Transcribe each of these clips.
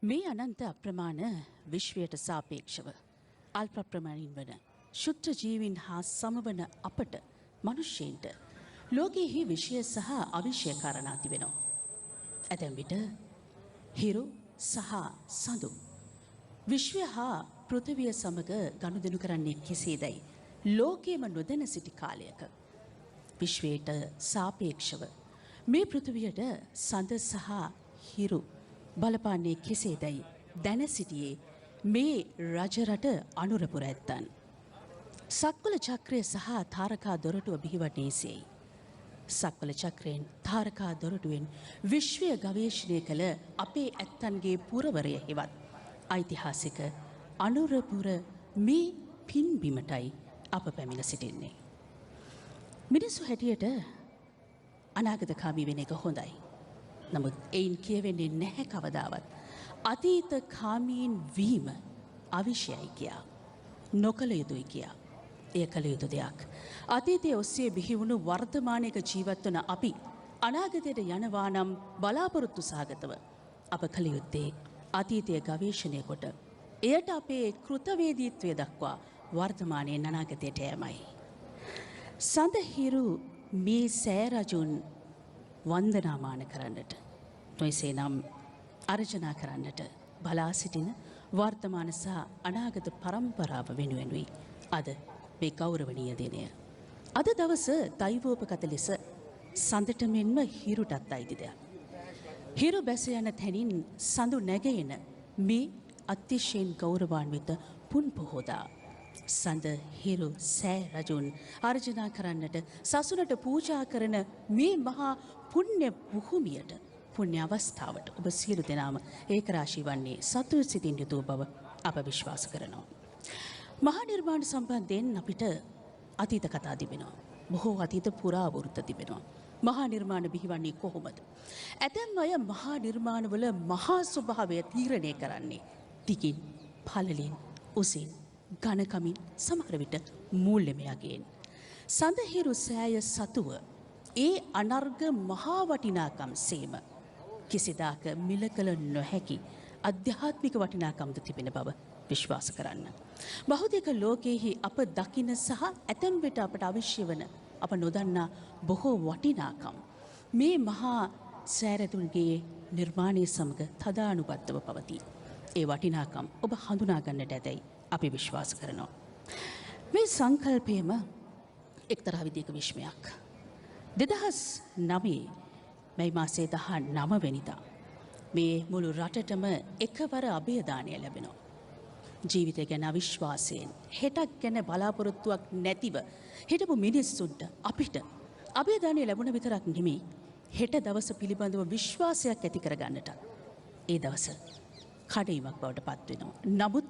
මේ අනන්ත අප්‍රමාණ විශ්වයට සාපේක්ෂව අල්ප ප්‍රමාණින් වන ශුද්ධ ජීවීන් හා සමවන අපට මිනිසෙන්ට ලෝකයේ විශ්ය සහ අවිශ්ය කාරණා තිබෙනවා. ඇතැම් විට හිරු සහ සඳු විශ්වය හා පෘථිවිය සමග ගනුදෙනු කරන්නේ කෙසේදයි ලෝකයේම නොදැන සිටි කාලයක විශ්වයට සාපේක්ෂව මේ පෘථිවියට සඳ සහ හිරු බලපාන්නේ කෙසේදයි දැන සිටියේ මේ රජරට අනුරපුර ඇත්තන්. සක්වල චක්‍රය සහ තාරකා දොරටුව බිහිවන්නේ එසේයි. සක්වල චක්‍රයෙන් තාරකා දොරටුවෙන් විශ්වය ගවේෂණය කළ අපේ ඇත්තන්ගේ පුරවරය හෙවත් ඓතිහාසික අනුරපුර මේ පින්බිමටයි අප පැමිණ සිටින්නේ. මිනිස්සු හැටියට අනාගතකාමී වෙන එක හොඳයි. නමුත් එයින් කියවෙන්නේ නැහැ කවදාවත් අතීතකාමීන් වීම අවිශ්‍යයි කියා. නොකළ යුතුයි කියා. එය කළ යුතු දෙයක්. අතීතයේ ඔස්සේ බිහි වුණු වර්තමානයක ජීවත් වන අපි අනාගතයට යනවා නම් බලාපොරොත්තු සහගතව අප කළ යුත්තේ අතීතය ගවේෂණය කොට එයට අපේ කෘතවේදීත්වය දක්වා වර්තමානයේ අනාගතයට යෑමයි. සඳහිරු මේ සෑරජුන් වන්දනාමාන කරන්නට නොයසේ නම් අර්ජනා කරන්නට බලා සිටින වර්තමාන සහ අනාගත පරම්පරාව වෙනුවෙනුයි අද මේ ගෞරවනීය දිනය. අද දවස දෛවෝපගත ලෙස සඳට මෙන්ම හිරුටත් අයිති දෙයක්. හිරු බැස යන තැනින් සඳු නැගෙන මේ අතිශයින් ගෞරවාන්විත පුන් පොහෝදා සඳ හිරු සෑ රජුන් අර්ජනා කරන්නට සසුනට පූජා කරන මේ මහා පුණ්‍ය භූමියට පුණ්‍ය අවස්ථාවට ඔබ සියලු දෙනාම ඒකරාශී වන්නේ සතුට සිතින් යුතු බව අප විශ්වාස කරනවා. මහා නිර්මාණ සම්බන්ධයෙන් අපිට අතීත කතා තිබෙනවා. බොහෝ අතීත පුරාවෘත්ත තිබෙනවා. මහා නිර්මාණ බිහිවන්නේ කොහොමද? ඇතැම් අය මහා නිර්මාණවල මහා ස්වභාවය තීරණය කරන්නේ දිගින්, පළලින්, උසින්, ඝනකමින්, සමහර විට මූල්‍යමයගෙන්. සඳහිරු සෑය සතුව ඒ අනර්ග මහා වටිනාකම් සේම කිසිදාක මිල කළ නොහැකි අධ්‍යාත්මික වටිනාකම්ද තිබෙන බව විශ්වාස කරන්න. බෞද්ධික ලෝකයේහි අප දකින සහ ඇතැම් විට අපට අවශ්‍ය වන අප නොදන්නා බොහෝ වටිනාකම් මේ මහා සෑරතුන්ගේ නිර්මාණය සමග තදානුබද්ධව පවතී. ඒ වටිනාකම් ඔබ හඳුනා ගන්නට ඇතැයි අපි විශ්වාස කරනවා. මේ සංකල්පයම එක්තරා විදියක විශ්මයක්. 2009 මැයි මාසේ 19 වෙනිදා මේ මුළු රටටම එකවර අභයදානය ලැබෙනවා. ජීවිතය ගැන අවිශ්වාසයෙන් හෙටක් ගැන බලාපොරොත්තුවක් නැතිව හිටපු මිනිස්සුන්ට අපිට අභයදානය ලැබුණ විතරක් නෙමෙයි හෙට දවස පිළිබඳව විශ්වාසයක් ඇති කරගන්නට ඒ දවස කඩයිමක් බවට පත් වෙනවා. නමුත්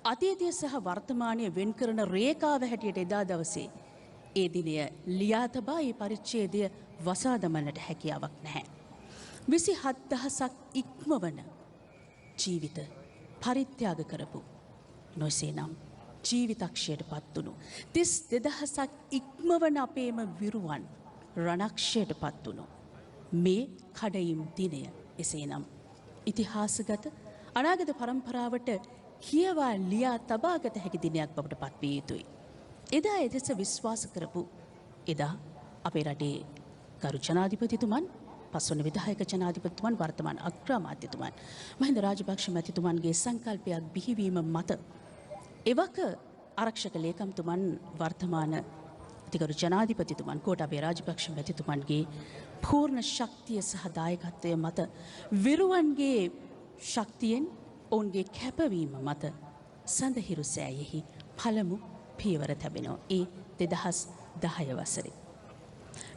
අතීතය සහ වර්තමානය වෙන් කරන රේඛාව හැටියට එදා දවසේ ඒ දිනය ලියා තබා ඒ පරිච්ඡේදය වසා දමන්නට හැකියාවක් නැහැ. 27000ක් ඉක්මවන ජීවිත පරිත්‍යාග කරපු නොසේනම් ජීවිතක්ෂයට පත් වුණු 32000ක් ඉක්මවන අපේම විරුවන් රණක්ෂයට පත් වුණු මේ කඩයිම් දිනය එසේනම් ඉතිහාසගත අනාගත පරම්පරාවට කියවා ලියා තබාගත හැකි දිනයක් බවට පත්විය යුතුයි. එදා එදෙස විශ්වාස කරපු එදා අපේ රටේ ගරු ජනාධිපතිතුමන්, පස්වන විධායක ජනාධිපතිතුමන්, වර්තමාන අග්‍රාමාත්‍යතුමන් මහින්ද රාජපක්ෂ මැතිතුමන්ගේ සංකල්පයක් බිහිවීම මත එවක ආරක්ෂක ලේකම්තුමන්, වර්තමාන අතිගරු ජනාධිපතිතුමන් ගෝඨාභය රාජපක්ෂ මැතිතුමන්ගේ පූර්ණ ශක්තිය සහ දායකත්වය මත විරුවන්ගේ ශක්තියෙන් ඔවුන්ගේ කැපවීම මත සඳහිරු සෑයෙහි පළමු පියවර තැබෙනවා. ඒ 2010 වසරේ.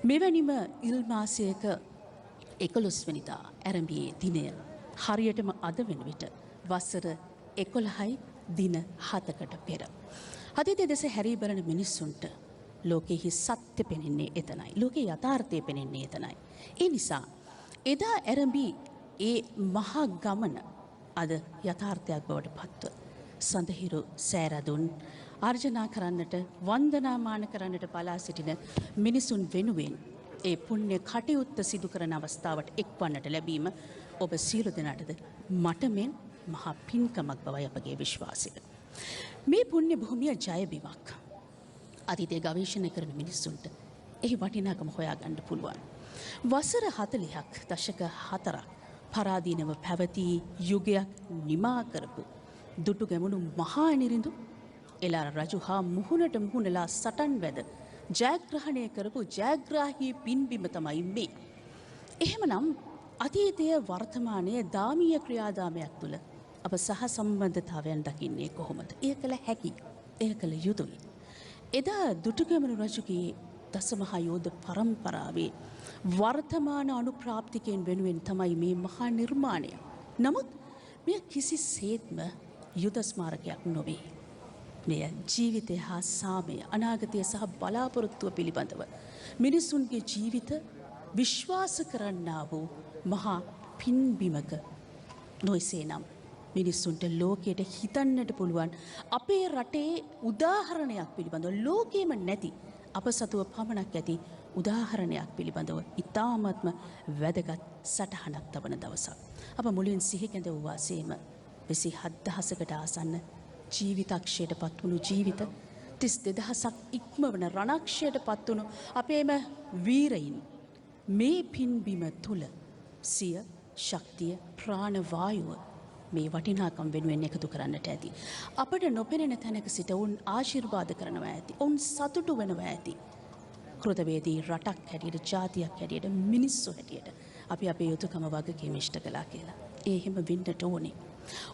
මෙවැනිම ඉල් මාසයක 11 වෙනිදා ආරම්භයේ දිනය හරියටම අද වෙන විට වසර 11යි දින 7කට පෙර. අතීතයේ දෙස හැරී බලන මිනිස්සුන්ට ලෝකෙහි සත්‍ය පෙනෙන්නේ එතනයි. ලෝකේ යථාර්ථය පෙනෙන්නේ එතනයි. ඒ නිසා එදා ආරම්භී ඒ මහා ගමන අද යථාර්ථයක් බවට පත්ව සඳහිරු සෑරදුන් අර්ජනා කරන්නට, වන්දනාමාන කරන්නට බලා සිටින මිනිසුන් වෙනුවෙන් ඒ පුණ්‍ය කටයුත්ත සිදු කරන අවස්ථාවට එක්වන්නට ලැබීම ඔබ සියලු දෙනාටද මට මෙන් මහා පින්කමක් බවයි අපගේ විශ්වාසය. මේ පුණ්‍ය භූමිය ජය බිමක්. අතීතයේ ගවේෂණය කරන මිනිස්සුන්ට එහි වටිනාකම හොයාගන්න පුළුවන්. වසර 40ක් දශක 4ක් පරාදීනව පැවති යුගයක් නිමා කරපු දුටු ගැමුණු මහා නිරිඳු එළාර රජු හා මුහුණට මුහුණලා සටන් වැද ජයග්‍රහණය කරපු ජයග්‍රාහී පින්බිම තමයි මේ. එහෙමනම් අතීතය වර්තමානයේ දාමීය ක්‍රියාදාමයක් තුළ අප සහ සම්බන්ධතාවයන් දකින්නේ කොහොමද? එය කළ හැකි, එය කළ යුතුයි. එදා දුටුගැමුණු රජුගේ දසමහා යෝධ පරම්පරාවේ වර්තමාන අනුප්‍රාප්තිකයන් වෙනුවෙන් තමයි මේ මහා නිර්මාණය. නමුත් මෙය කිසිසේත්ම යුද ස්මාරකයක් නොවේ. මෙය ජීවිතය හා සාමය, අනාගතය සහ බලාපොරොත්තුව පිළිබඳව මිනිසුන්ගේ ජීවිත විශ්වාස කරන්නා වූ මහා පින්බිමක නොයසේනම් මිනිස්සුන්ට ලෝකයට හිතන්නට පුළුවන් අපේ රටේ උදාහරණයක් පිළිබඳව ලෝකෙම නැති අප සතුව පමණක් ඇති උදාහරණයක් පිළිබඳව ඉතාමත්ම වැදගත් සටහනක් තබන දවසක්. අප මුලින් සිහි කැඳ වූ වාසේම 27000කට ආසන්න ජීවිතක්ෂයට පත්වුණු ජීවිත 32000ක් ඉක්මවන රණක්ෂයට පත්වුණු අපේම වීරයින් මේ පින්බිම තුල සිය ශක්තිය ප්‍රාණවායුව මේ වටිනාකම් වෙනුවෙන් එකතු කරන්නට ඇති. අපට නොපෙනෙන තැනක සිට ඔවුන් ආශිර්වාද කරනවා ඇති. ඔවුන් සතුටු වෙනවා ඇති. කෘතවේදී රටක් හැටියට, ජාතියක් හැටියට, මිනිස්සු හැටියට අපි අපේ යුතුයකම වගකීම ඉෂ්ට කළා කියලා. ඒ එහෙම වෙන්නට ඕනේ.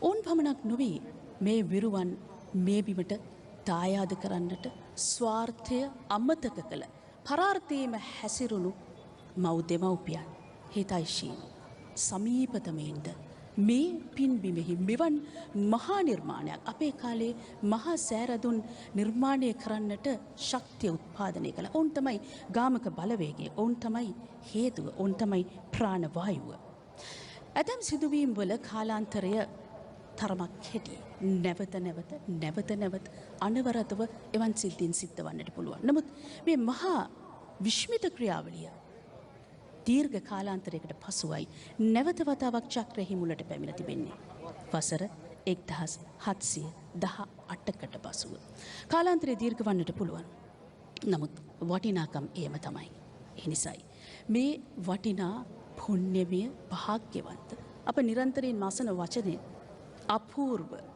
ඔවුන් පමණක් නොවේ මේ විරුවන් මේ බිමට දායාද කරන්නට ස්වාර්ථය අමතක කළ පරාර්ථයේම හැසිරුණු මව් දෙමව්පියන් හිතයිශීල සමීපතමයින්ද මේ පින්බිමෙහි මෙවන් මහා නිර්මාණයක් අපේ කාලේ මහා සෑරදුන් නිර්මාණය කරන්නට ශක්තිය උත්පාදනය කළ. ඔවුන් තමයි ගාමක බලවේගය, ඔවුන් තමයි හේතුව, ඔවුන් තමයි ප්‍රාණවායුව. ඇතැම් සිදුවීම් වල කාලාන්තරය තරමක් කෙටි. නැවත අනවරතව එවන් සිද්ධීන් සිද්ධ වන්නට පුළුවන්. නමුත් මේ මහා විශ්මිත ක්‍රියාවලිය දීර්ඝ කාලාන්තරයකට පසුවයි නැවත වතාවක් චක්‍රෙහි මුලට පැමිණ තිබෙන්නේ. වසර 1718කට පසුව. කාලාන්තරය දීර්ඝ වන්නට පුළුවන්. නමුත් වටිනාකම් ඒම තමයි. ඒ නිසායි මේ වටිනා පුණ්‍යමය භාග්‍යවන්ත අප නිරන්තරයෙන් මාසන වචනය අපූර්ව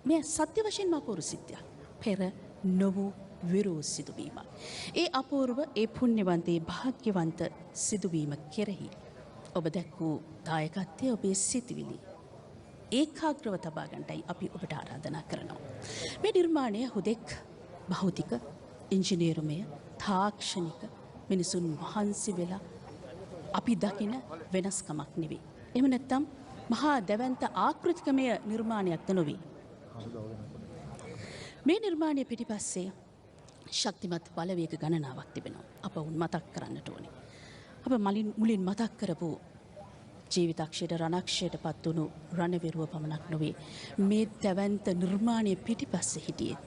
මේ සත්‍ය වශයෙන්ම අපූර්ව සිද්ධියක්. පෙර නොවූ විරූ සිදුවීමක්. ඒ අපූර්ව ඒ පුණ්‍යවන්තේ භාග්‍යවන්ත සිදුවීම කෙරෙහි ඔබ දැක්වූ දායකත්වය ඔබේ සිතුවිලි ඒකාග්‍රව තබා ගන්නටයි අපි ඔබට ආරාධනා කරනවා. මේ නිර්මාණය හුදෙක් භෞතික, ඉංජිනේරුමය, තාක්ෂණික මිනිසුන් මහන්සි වෙලා අපි දකින වෙනස්කමක් නෙවෙයි. එහෙම නැත්නම් මහා දැවැන්ත ආකෘතිකමය නිර්මාණයක්ද නොවේ. මේ නිර්මාණය පිටිපස්සේ ශක්තිමත් බලවේග ගණනාවක් තිබෙනවා. අප උන් මතක් කරන්නට ඕනේ. අප මුලින් මතක් කරපු ජීවිතක්ෂයට රණක්ෂයට පත් වුණු රණවිරුව පමණක් නොවේ. මේ දැවැන්ත නිර්මාණය පිටිපස්සේ හිටියේ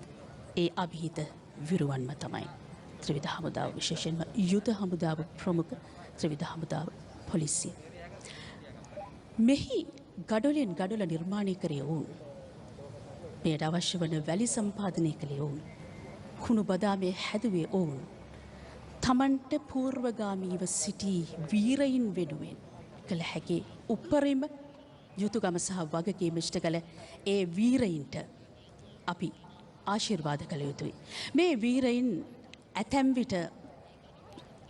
ඒ අභිහිත විරුවන්ම තමයි. ත්‍රිවිධ හමුදාව, විශේෂයෙන්ම යුද හමුදාව ප්‍රමුඛ ත්‍රිවිධ හමුදාව පොලිසිය. මෙහි ගඩොලෙන් ගඩොල නිර්මාණය කරේ ඔවුන්. මෙයට අවශ්‍ය වන වැලි සම්පාදනය කළේ ඔවුන්. කුණු බදාමේ හැදුවේ ඔවුන්. තමන්ට පූර්වගාමීව සිටි වීරයින් වෙනුවෙන් කළ හැකි උපරිම යුතුයකම සහ වගකීම ඉෂ්ට කළ ඒ වීරයින්ට අපි ආශිර්වාද කළ යුතුයි. මේ වීරයින් ඇතැම් විට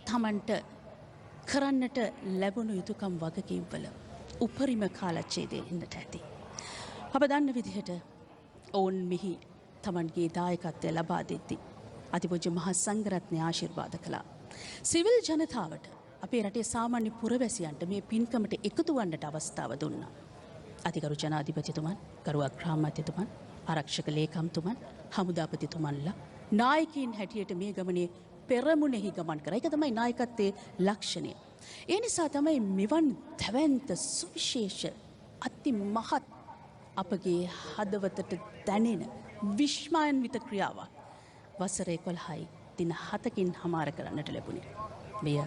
තමන්ට කරන්නට ලැබුණු යුතුයකම් වගකීම් වල උපරිම කාලච්ඡේදයේ ඉන්නට ඇති. අප දන්න විදිහට ඔවුන් මෙහි තමන්ගේ දායකත්වය ලබා දෙද්දී අතිපූජ්‍ය මහා සංඝරත්නය ආශිර්වාද කළා. සිවිල් ජනතාවට අපේ රටේ සාමාන්‍ය පුරවැසියන්ට මේ පින්කමට එකතු වන්නට අවස්ථාව දුන්නා. අතිගරු ජනාධිපතිතුමන්, ගරු අග්‍රාමාත්‍යතුමන්, ආරක්ෂක ලේකම්තුමන්, හමුදාපතිතුමන්ලා නායකයින් හැටියට මේ ගමනේ පෙරමුණෙහි ගමන් කරා. ඒක තමයි නායකත්වයේ ලක්ෂණය. ඒ නිසා තමයි මෙවන් දැවැන්ත සුවිශේෂ අති මහත් අපගේ හදවතට දැනෙන විශ්මාන්විත ක්‍රියාවක් වසර 11යි දින 7කින් හමාර කරන්නට ලැබුණේ. මෙය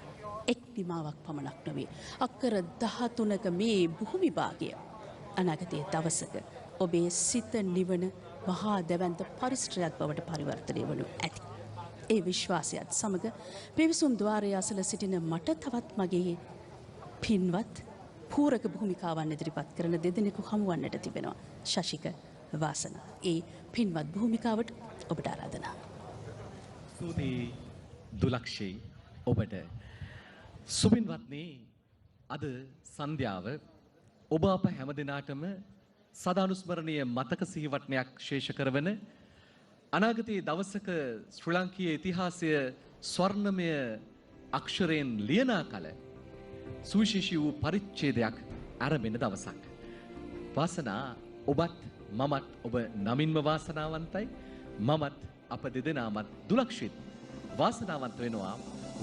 ප්‍රතිමාවක් පමණක් නොවේ. අක්කර 13ක මේ භූමි භාගය අනාගතයේ දවසක ඔබේ සිත නිවන මහා දැවැන්ත පරිශ්‍රයක් බවට පරිවර්තනය වනු ඇති. ඒ විශ්වාසයත් සමග පිවිසුම් ద్వාරය අසල සිටින මට තවත් මගේ පින්වත් පූරක භූමිකාවන් ඉදිරිපත් කරන දෙදෙනෙකු හමුවන්නට තිබෙනවා. ශශික වාසනා. ඒ පින්වත් භූමිකාවට ඔබට ආරාධනා. ස්තුතියි දුලක්ෂී ඔබට. සුබින්වත්නි, අද සන්ධ්‍යාව ඔබ අප හැමදෙනාටම සදානුස්මරණීය මතක සිහිවටනයක් ශේෂ කරවන අනාගතයේ දවසක ශ්‍රී ලංකීය ඉතිහාසය ස්වර්ණමය අක්ෂරයෙන් ලියනා කල සුවිශේෂී වූ පරිච්ඡේදයක් ආරම්භන දවසක්. වාසනා ඔබත් මමත් ඔබ නමින්ම වාසනාවන්තයි. මමත් අප දෙදෙනාමත් දුලක්ෂිත් වාසනාවන්ත වෙනවා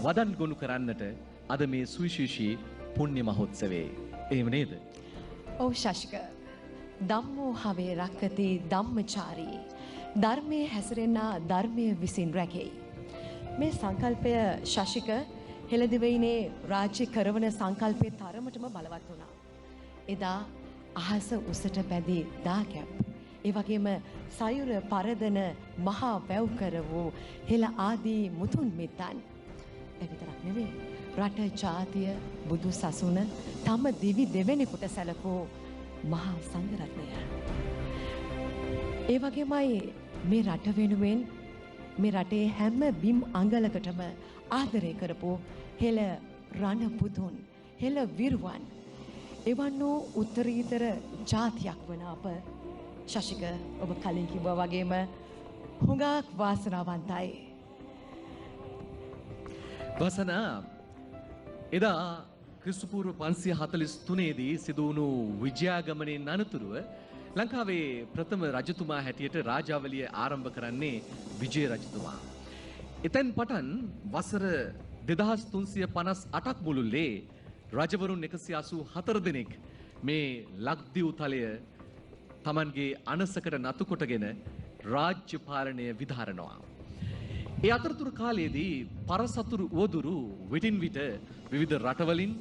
වදන් ගොනු කරන්නට අද මේ සුවිශේෂී පුණ්‍ය මහෝත්සවයේ. එහෙම නේද? ඔව් ශශික. ධම්මෝ හවේ රක්කති ධම්මචාරී. ධර්මයේ හැසිරෙන ධර්මයේ විසින් රැකෙයි. මේ සංකල්පය ශශික හෙළදිවයිනේ රාජ්‍ය කරවන සංකල්පයේ තරමටම බලවත් වුණා. එදා අහස උසට බැඳී දාකැප්, ඒ වගේම සයුර පරදන මහා වැව් කර වූ හෙළ ආදී මුතුන් මිත්තන්. ඒ විතරක් නෙවෙයි, රට ජාතිය බුදු සසුන තම දිවි දෙවෙනෙකුට සැලකූ මහා සංඝරත්නය. ඒ වගේමයි මේ රට වෙනුවෙන් මේ රටේ හැම බිම් අඟලකටම ආදරය කරපු හෙළ රණ පුතුන්, හෙළ විරුවන්, එවන් වූ උත්තරීතර ජාතියක් වන අප ශශික ඔබ කලින් කිව්වා වගේම හුඟක් වාසනාවන්තයි. වාසනා, එදා ක්‍රිස්තු පූර්ව 543 දී සිදු වුණු විජයාගමනයෙන් අනතුරුව ලංකාවේ ප්‍රථම රජතුමා හැටියට රාජාවලිය ආරම්භ කරන්නේ විජය රජතුමා. එතෙන් පටන් වසර 2358ක් මුළුල්ලේ රජවරුන් 184 දෙනෙක් මේ ලක්දිව් තලය තමන්ගේ අනසකට නතු කොටගෙන රාජ්‍ය පාලනය විධාරනවා. ඒ අතරතුර කාලයේදී පරසතුරු උවදුරු විටින් විට විවිධ රටවලින්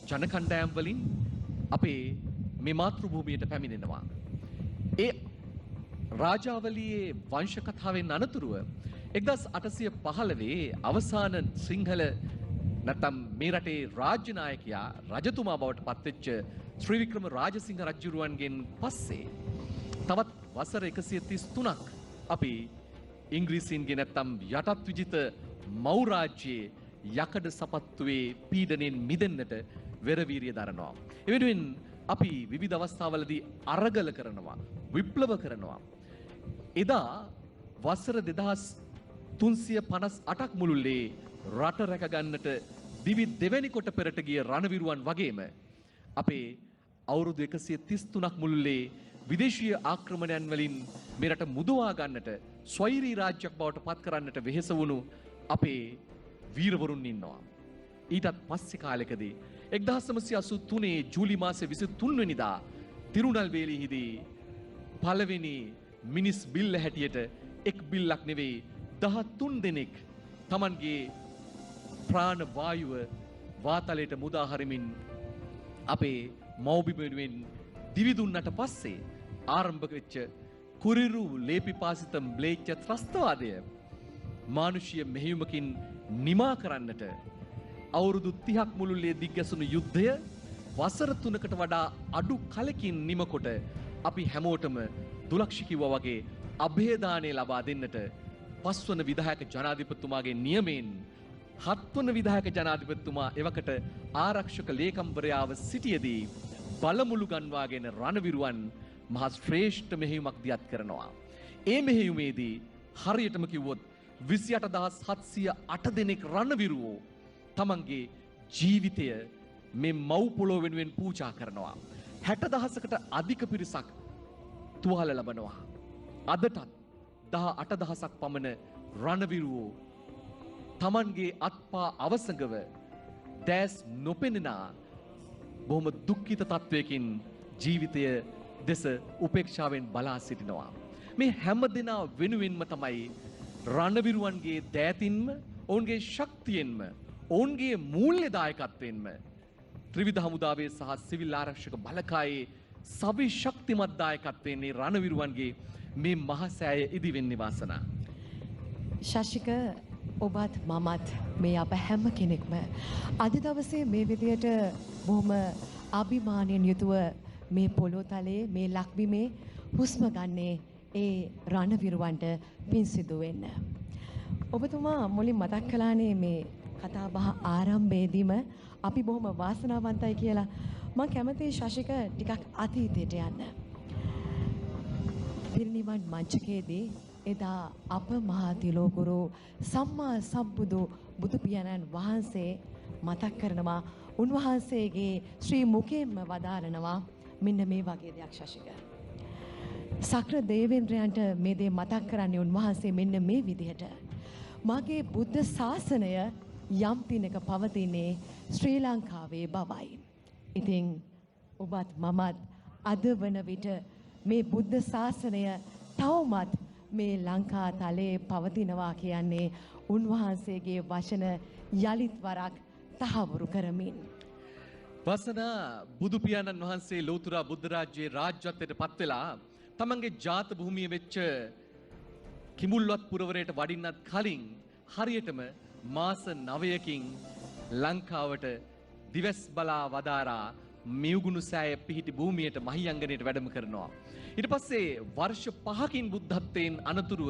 ජන කණ්ඩායම් වලින් අපේ මේ මාතෘ භූමියට පැමිණෙනවා. ඒ රාජාවලියේ වංශ කතාවෙන් අනතුරුව 1815 අවසාන සිංහල නැත්නම් මේ රටේ රාජ්‍ය නායකයා රජතුමා බවට පත්වෙච්ච ශ්‍රී වික්‍රම රාජසිංහ රජුරුවන්ගෙන් පස්සේ තවත් වසර 133ක් අපි ඉංග්‍රීසීන්ගේ නැත්නම් යටත් විජිත මව් රාජ්‍යයේ යකඩ සපත්තුවේ පීඩණයෙන් මිදෙන්නට වෙරවීරිය දරනවා. ඒ වෙනුවෙන් අපි විවිධ අවස්ථාවලදී අරගල කරනවා, විප්ලව කරනවා. එදා වසර 2358ක් මුළුල්ලේ රට රැකගන්නට දිවි දෙවැනි කොට පෙරට ගිය රණවිරුවන් වගේම අපේ අවුරුදු 133ක් මුළුල්ලේ විදේශීය ආක්‍රමණයන් වලින් මේ රට මුදවා ගන්නට, ස්වෛරී රාජ්‍යයක් බවට පත් කරන්නට වෙහෙස වුණු අපේ වීරවරුන් ඉන්නවා. ඊටත් පස්සේ කාලෙකදී 1983 ජූලි මාසේ 23 වෙනිදා තිරුණල්වේලියේදී පළවෙනි මිනිස් බිල්ල හැටියට එක් බිල්ලක් නෙවෙයි 13 දෙනෙක් Tamanගේ ප්‍රාණ වායුව වාතලයට මුදා හරිමින් අපේ මව්බිම වෙනුවෙන් දිවි දුන්නට පස්සේ ආරම්භ වෙච්ච කුරිරු ලේපිපාසිත ම්ලේච්ඡ ත්‍රස්තවාදය මානුෂීය මෙහෙයුමකින් නිමා කරන්නට අවුරුදු 30ක් මුළුල්ලේ දිග්ගැසුණු යුද්ධය වසර 3කට වඩා අඩු කලකින් නිමකොට අපි හැමෝටම දුලක්ෂි කිව්වා වගේ අභේදානය ලබා දෙන්නට පස්වන විධායක ජනාධිපතිතුමාගේ නියමයෙන් හත්වන විධායක ජනාධිපතිතුමා එවකට ආරක්ෂක ලේකම්වරයාව සිටියේදී බලමුළු ගන්වාගෙන රණවිරුවන් මහා ශ්‍රේෂ්ඨ මෙහෙයුමක් දියත් කරනවා. ඒ මෙහෙයුමේදී හරියටම කිව්වොත් 28708 දෙනෙක් රණවිරුවෝ තමන්ගේ ජීවිතය මේ මව් පොළොව වෙනුවෙන් පූජා කරනවා. 60000කට අධික පිරිසක් තුවාල ලබනවා. අදටත් 18000ක් පමණ රණවිරුවෝ තමන්ගේ අත්පා අවසඟව දැස් නොපෙනෙන බොහොම දුක්ඛිත තත්වයකින් ජීවිතය දෙස උපේක්ෂාවෙන් බලා සිටිනවා. මේ හැම දෙනා වෙනුවෙන්ම තමයි රණවිරුවන්ගේ දෑතින්ම ඔවුන්ගේ ශක්තියෙන්ම ඔවුන්ගේ මූල්‍ය දායකත්වයෙන්ම ත්‍රිවිධ හමුදාවේ සහ සිවිල් ආරක්ෂක බලකායේ සවිශක්තිමත් දායකත්වයෙන් මේ රණවිරුවන්ගේ මේ මහසෑය ඉදිවෙන්නේ වාසනා. ශශික ඔබත් මමත් මේ අප හැම කෙනෙක්ම අද දවසේ මේ විදියට බොහොම අභිමානයෙන් යුතුව මේ පොළොතලේ මේ ලක්බිමේ හුස්ම ගන්නේ ඒ රණවිරුවන්ට පින් සිදු වෙන්න. ඔබතුමා මුලින් මතක් කළානේ මේ කතා බහ ආරම්භයේදීම අපි බොහොම වාසනාවන්තයි කියලා. මම කැමතියි ශශික ටිකක් අතීතයට යන්න. පිරිනිවන් මංචකයේදී එදා අප මහා තිලෝගුරු සම්මා සම්බුදු බුදු පියාණන් වහන්සේ මතක් කරනවා උන්වහන්සේගේ ශ්‍රී මුඛයෙන්ම වදාරනවා මෙන්න මේ වගේ දෙයක් ශශික. සක්‍ර දේවේන්ද්‍රයන්ට මේ දේ මතක් කරන්නේ උන්වහන්සේ මෙන්න මේ විදිහට. මගේ බුද්ධ ශාසනය යම් දිනක පවතින්නේ ශ්‍රී ලංකාවේ බවයි. ඉතින් ඔබත් මමත් අද වන විට මේ බුද්ධ ශාසනය තවමත් මේ ලංකා තලයේ පවතිනවා කියන්නේ උන්වහන්සේගේ වචන යලිත් වරක් තහවුරු කරමින්. වසනා බුදු පියාණන් වහන්සේ ලෝතර බුද්ධ රාජ්‍යයේ රාජ්‍යත්වයට පත් වෙලා තමන්ගේ ජාත භූමිය වෙච්ච කිඹුල්වත් පුරවරයට වඩින්නත් කලින් හරියටම මාස 9කින් ලංකාවට දිවස් බලා වදාරා මියුගුණු සෑය පිහිටි භූමියට මහියංගනයට වැඩම කරනවා. ඊට පස්සේ වර්ෂ 5කින් බුද්ධත්වයෙන් අනතුරුව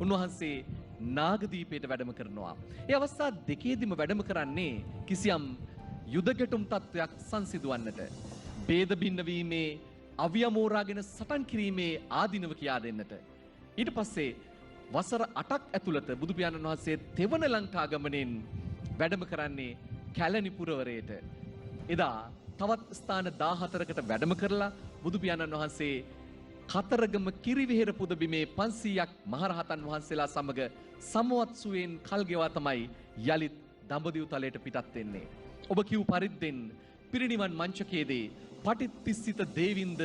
උන්වහන්සේ නාගදීපයට වැඩම කරනවා. ඒ අවස්ථා දෙකේදීම වැඩම කරන්නේ කිසියම් යුද ගැටුම් තත්වයක් සංසිඳවන්නට. ભેද බින්න වීමේ අවියමෝරාගෙන සටන් කිරීමේ ආධිනව කියා දෙන්නට. ඊට පස්සේ වසර 8ක් ඇතුළත බුදු පියාණන් වහන්සේ තෙවන ලංකා ගමනෙන් වැඩම කරන්නේ කැලණි පුරවරයට. එදා තවත් ස්ථාන 14කට වැඩම කරලා බුදු පියාණන් වහන්සේ කතරගම කිරිවිහෙර පුදබිමේ 500ක් මහරහතන් වහන්සේලා සමග සමවත් සුවයෙන් කල් ගෙවා තමයි යලිත් දඹදිව් තලයට පිටත් වෙන්නේ. ඔබ කිව් පරිද්දෙන් පිරිනිවන් මංචකයේදී පටිච්චිස්සිත දේවින්ද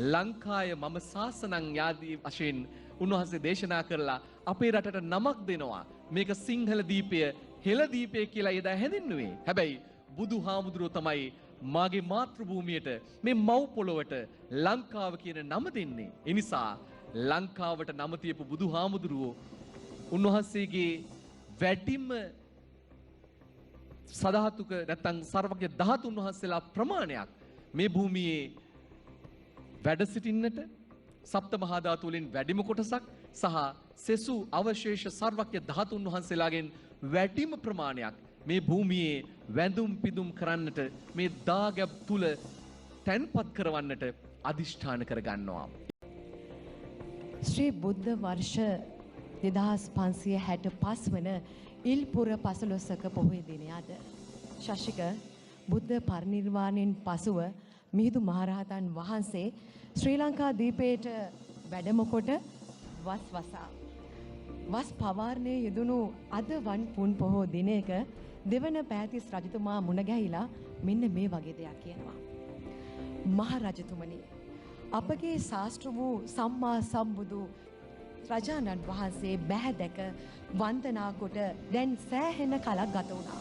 ලංකාය මම ශාසනං යාදී වශයෙන් උන්වහන්සේ දේශනා කරලා අපේ රටට නමක් දෙනවා. මේක සිංහල දීපය හෙළ දීපය කියලා එදා හැඳින්නුවේ. හැබැයි බුදුහාමුදුරුවෝ තමයි මාගේ මාතෘ භූමියට මේ මව් පොළොවට ලංකාව කියන නම දෙන්නේ. ඒ නිසා ලංකාවට නම තියපු බුදුහාමුදුරුවෝ උන්වහන්සේගේ වැඩිම සදාතුක නැත්නම් සර්වඥ 13 වහන්සේලා ප්‍රමාණයක් මේ භූමියේ වැඩ සිටින්නට සප්ත මහා ධාතු වලින් වැඩිම කොටසක් සහ සෙසු අවශේෂ සර්වඥ 13 වහන්සේලාගෙන් වැඩිම ප්‍රමාණයක් මේ භූමියේ වැඳුම් පිදුම් කරන්නට මේ දාගැබ් තුල තැන්පත් කරවන්නට අදිෂ්ඨාන කරගන්නවා. ශ්‍රී බුද්ධ වර්ෂ 2565 වන ඉල්පුර 15ක පොහොය දිනය අද. ශශික බුද්ධ පරිනිර්වාණයෙන් පසුව මිහිඳු මහරහතන් වහන්සේ ශ්‍රී ලංකා දීපයට වැඩම කොට වස්වසා වස් පවාරණයේ යෙදුණු අද වන් පුන් පොහෝ දිනයක දෙවන පෑතිස් රජතුමා මුණ ගැහිලා මෙන්න මේ වගේ දෙයක් කියනවා. මහ රජතුමනි, අපගේ ශාස්ත්‍ර වූ සම්මා සම්බුදු රජාණන් වහන්සේ බැහැ දැක වන්දනා කොට දැන් සෑහෙන කලක් ගත වුණා.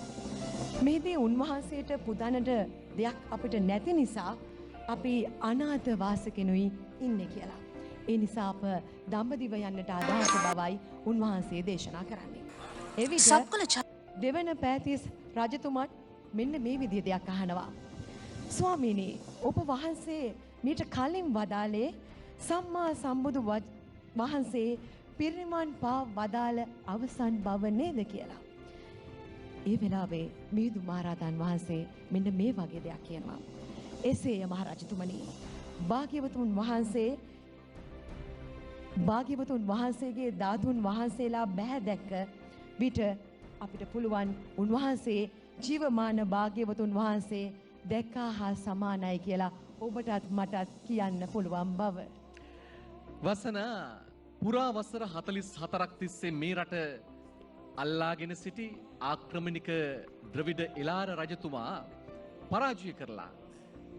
මේදී උන්වහන්සේට පුදන්නට දෙයක් අපිට නැති නිසා අපි අනාථ වාසකෙනුයි ඉන්නේ කියලා. ඒ නිසා අප දඹදිව යන්නට අදහස බවයි උන්වහන්සේ දේශනා කරන්නේ. එවිට දෙවන පෑතිස් රජතුමාත් මෙන්න මේ විදිහ දෙයක් අහනවා. ස්වාමීනි, ඔබ වහන්සේ මීට කලින් වදාළේ සම්මා සම්බුදු වහන්සේ පිරිනිවන් පා වදාළ අවසන් බව නේද කියලා. ඒ වෙලාවේ මිහිඳු මහරහතන් වහන්සේ මෙන්න මේ වගේ දෙයක් කියනවා. එසේය මහරජතුමනි, භාග්‍යවතුන් වහන්සේගේ ධාතුන් වහන්සේලා බැහැ දැක්ක විට අපිට පුළුවන් උන්වහන්සේ ජීවමාන භාග්‍යවතුන් වහන්සේ දැක්කා හා සමානයි කියලා ඔබටත් මටත් කියන්න පුළුවන් බව. වසනා පුරා වසර 44ක් තිස්සේ මේ රට අල්ලාගෙන සිටි ආක්‍රමණික ද්‍රවිඩ එලාර රජතුමා පරාජය කරලා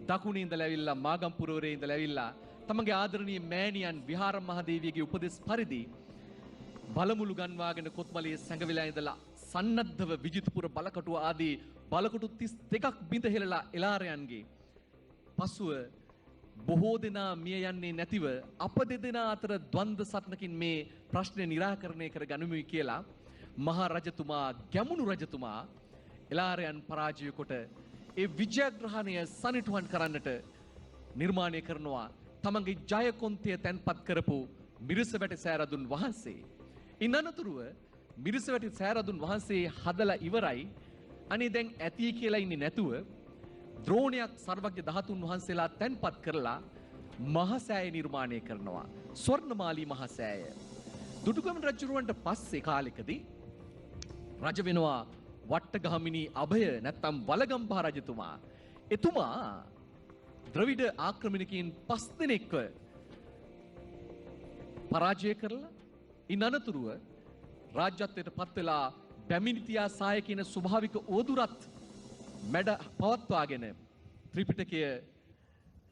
දකුණේ ඉඳලා ඇවිල්ලා මාගම්පුරවරේ ඉඳලා ඇවිල්ලා තමගේ ආදරණීය මෑණියන් විහාර මහදේවියගේ උපදෙස් පරිදි බලමුළු ගන්වාගෙන කොත්මලේ සැඟවිලා ඉඳලා සන්නද්ධව විජිතපුර බලකටුව ආදී බලකටු 32ක් බිඳ හෙළලා එලාරයන්ගේ පසුව බොහෝ දෙනා මිය යන්නේ නැතිව අප දෙදෙනා අතර ද්වන්ද්ව සටනකින් මේ ප්‍රශ්නය निराකරණය කර ගනිමුයි කියලා මහා රජතුමා ගැමුණු රජතුමා එලාරයන් පරාජය කොට ඒ විජයග්‍රහණය සනිටුහන් කරන්නට නිර්මාණය කරනවා තමන්ගේ ජයකොන්තය තැන්පත් කරපු මිරිසවැටි සෑරදුන් වහන්සේ. ඉන් අනතුරුව මිරිසවැටි සෑරදුන් වහන්සේ හදලා ඉවරයි. අනේ දැන් ඇති කියලා ඉන්නේ නැතුව ද්‍රෝණයක් සර්වඥ ධාතුන් වහන්සේලා තැන්පත් කරලා මහසෑය නිර්මාණය කරනවා. ස්වර්ණමාලී මහසෑය. දුටුගැමුණු රජුරවන්ට පස්සේ කාලෙකදී රජ වෙනවා වට්ටගාමිනී අභය නැත්තම් වලගම්බා රජතුමා. එතුමා ද්‍රවිඩ ආක්‍රමණිකයින් 5 දෙනෙක්ව පරාජය කරලා ඉන් අනතුරුව රාජ්‍යත්වයට පත් වෙලා බැමිණිතියා සාය කියන ස්වභාවික ඕදුරත් මැඩ පවත්වාගෙන ත්‍රිපිටකය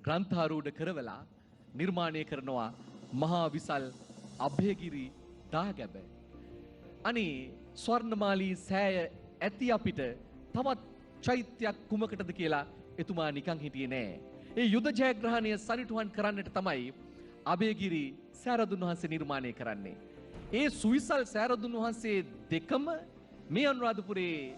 ග්‍රන්ථාරූඪ කරවලා නිර්මාණය කරනවා මහා විසල් අභයගිරි දාගැබ. අනේ ස්වර්ණමාලී සෑය ඇති අපිට තවත් චෛත්‍යයක් කුමකටද කියලා එතුමා නිකන් හිටියේ නෑ. ඒ යුද ජයග්‍රහණය සනිටුහන් කරන්නට තමයි අභයගිරි සෑරදුන් වහන්සේ නිර්මාණය කරන්නේ. ඒ සුවිසල් සෑරදුන් වහන්සේ දෙකම මේ අනුරාධපුරේ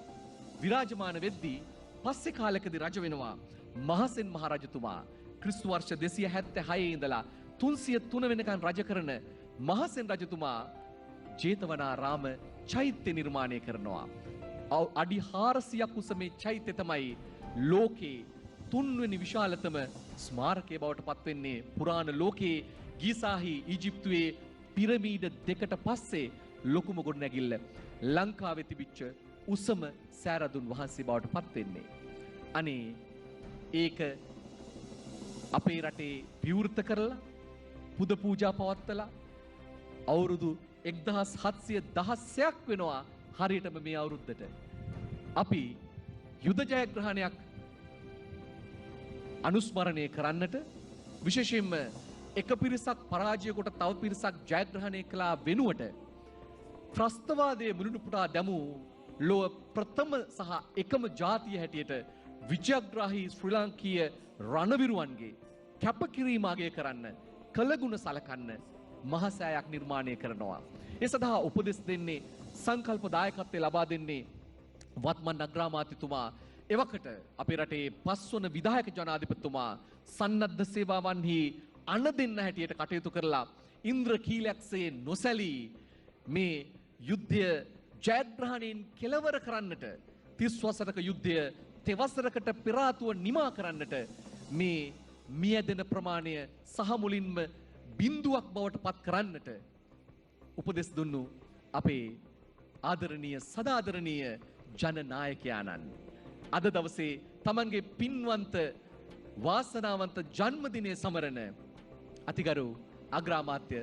විරාජමාන වෙද්දී පස්සේ කාලෙකදී රජ වෙනවා මහසෙන් මහරජතුමා. ක්‍රිස්තු වර්ෂ 276 ඉඳලා 303 වෙනකන් රජ කරන මහසෙන් රජතුමා ජේතවනාරාම චෛත්‍ය නිර්මාණය කරනවා. අඩි 400ක් උස මේ චෛත්‍ය තමයි ලෝකේ 3 වෙනි විශාලතම ස්මාරකය බවට පත් වෙන්නේ. පුරාණ ලෝකයේ ගීසාහි ඊජිප්තුවේ පිරමීඩ දෙකට පස්සේ ලොකුම ගොඩනැගිල්ල ලංකාවේ තිබිච්ච උසම සෑරදුන් වහන්සේ බවට පත් වෙන්නේ. අනේ ඒක අපේ රටේ විවෘත කරලා පුද පූජා පවත්වලා අවුරුදු 1716ක් වෙනවා හරියටම මේ අවුරුද්දට. අපි යුද ජයග්‍රහණයක් අනුස්මරණය කරන්නට විශේෂයෙන්ම එක පිරිසක් පරාජය කොට තව පිරිසක් ජයග්‍රහණය කළා වෙනුවට ත්‍රස්තවාදයේ මුලිනු පුටා දැමූ ලෝක ප්‍රථම සහ එකම ජාතිය හැටියට විජයග්‍රාහී ශ්‍රී ලාංකීය රණවිරුවන්ගේ කැපකිරීම අගය කරන්න කළගුණ සලකන්න මහසෑයක් නිර්මාණය කරනවා. ඒ සඳහා උපදෙස් දෙන්නේ සංකල්ප දායකත්වය ලබා දෙන්නේ වත්මන් අග්‍රාමාත්‍යතුමා. එවකට අපේ රටේ 5 වන විධායක ජනාධිපතිතුමා සන්නද්ධ සේවාවන්හි අණ දෙන්න හැටියට කටයුතු කරලා ඉන්ද්‍රකීලයක්සේ නොසැලී මේ යුද්ධය ජයග්‍රහණයෙන් කෙලවර කරන්නට 30 වසරක යුද්ධය තෙවසරකට පෙර ආතුව නිමා කරන්නට මේ මියදෙන ප්‍රමාණය සහ මුලින්ම බිඳුවක් බවට පත් කරන්නට උපදෙස් දුන්නු අපේ ආදරණීය සදාදරණීය ජනනායකයාණන්. අද දවසේ තමන්ගේ පින්වන්ත වාසනාවන්ත ජන්මදිනය සමරන අතිගරු අග්‍රාමාත්‍ය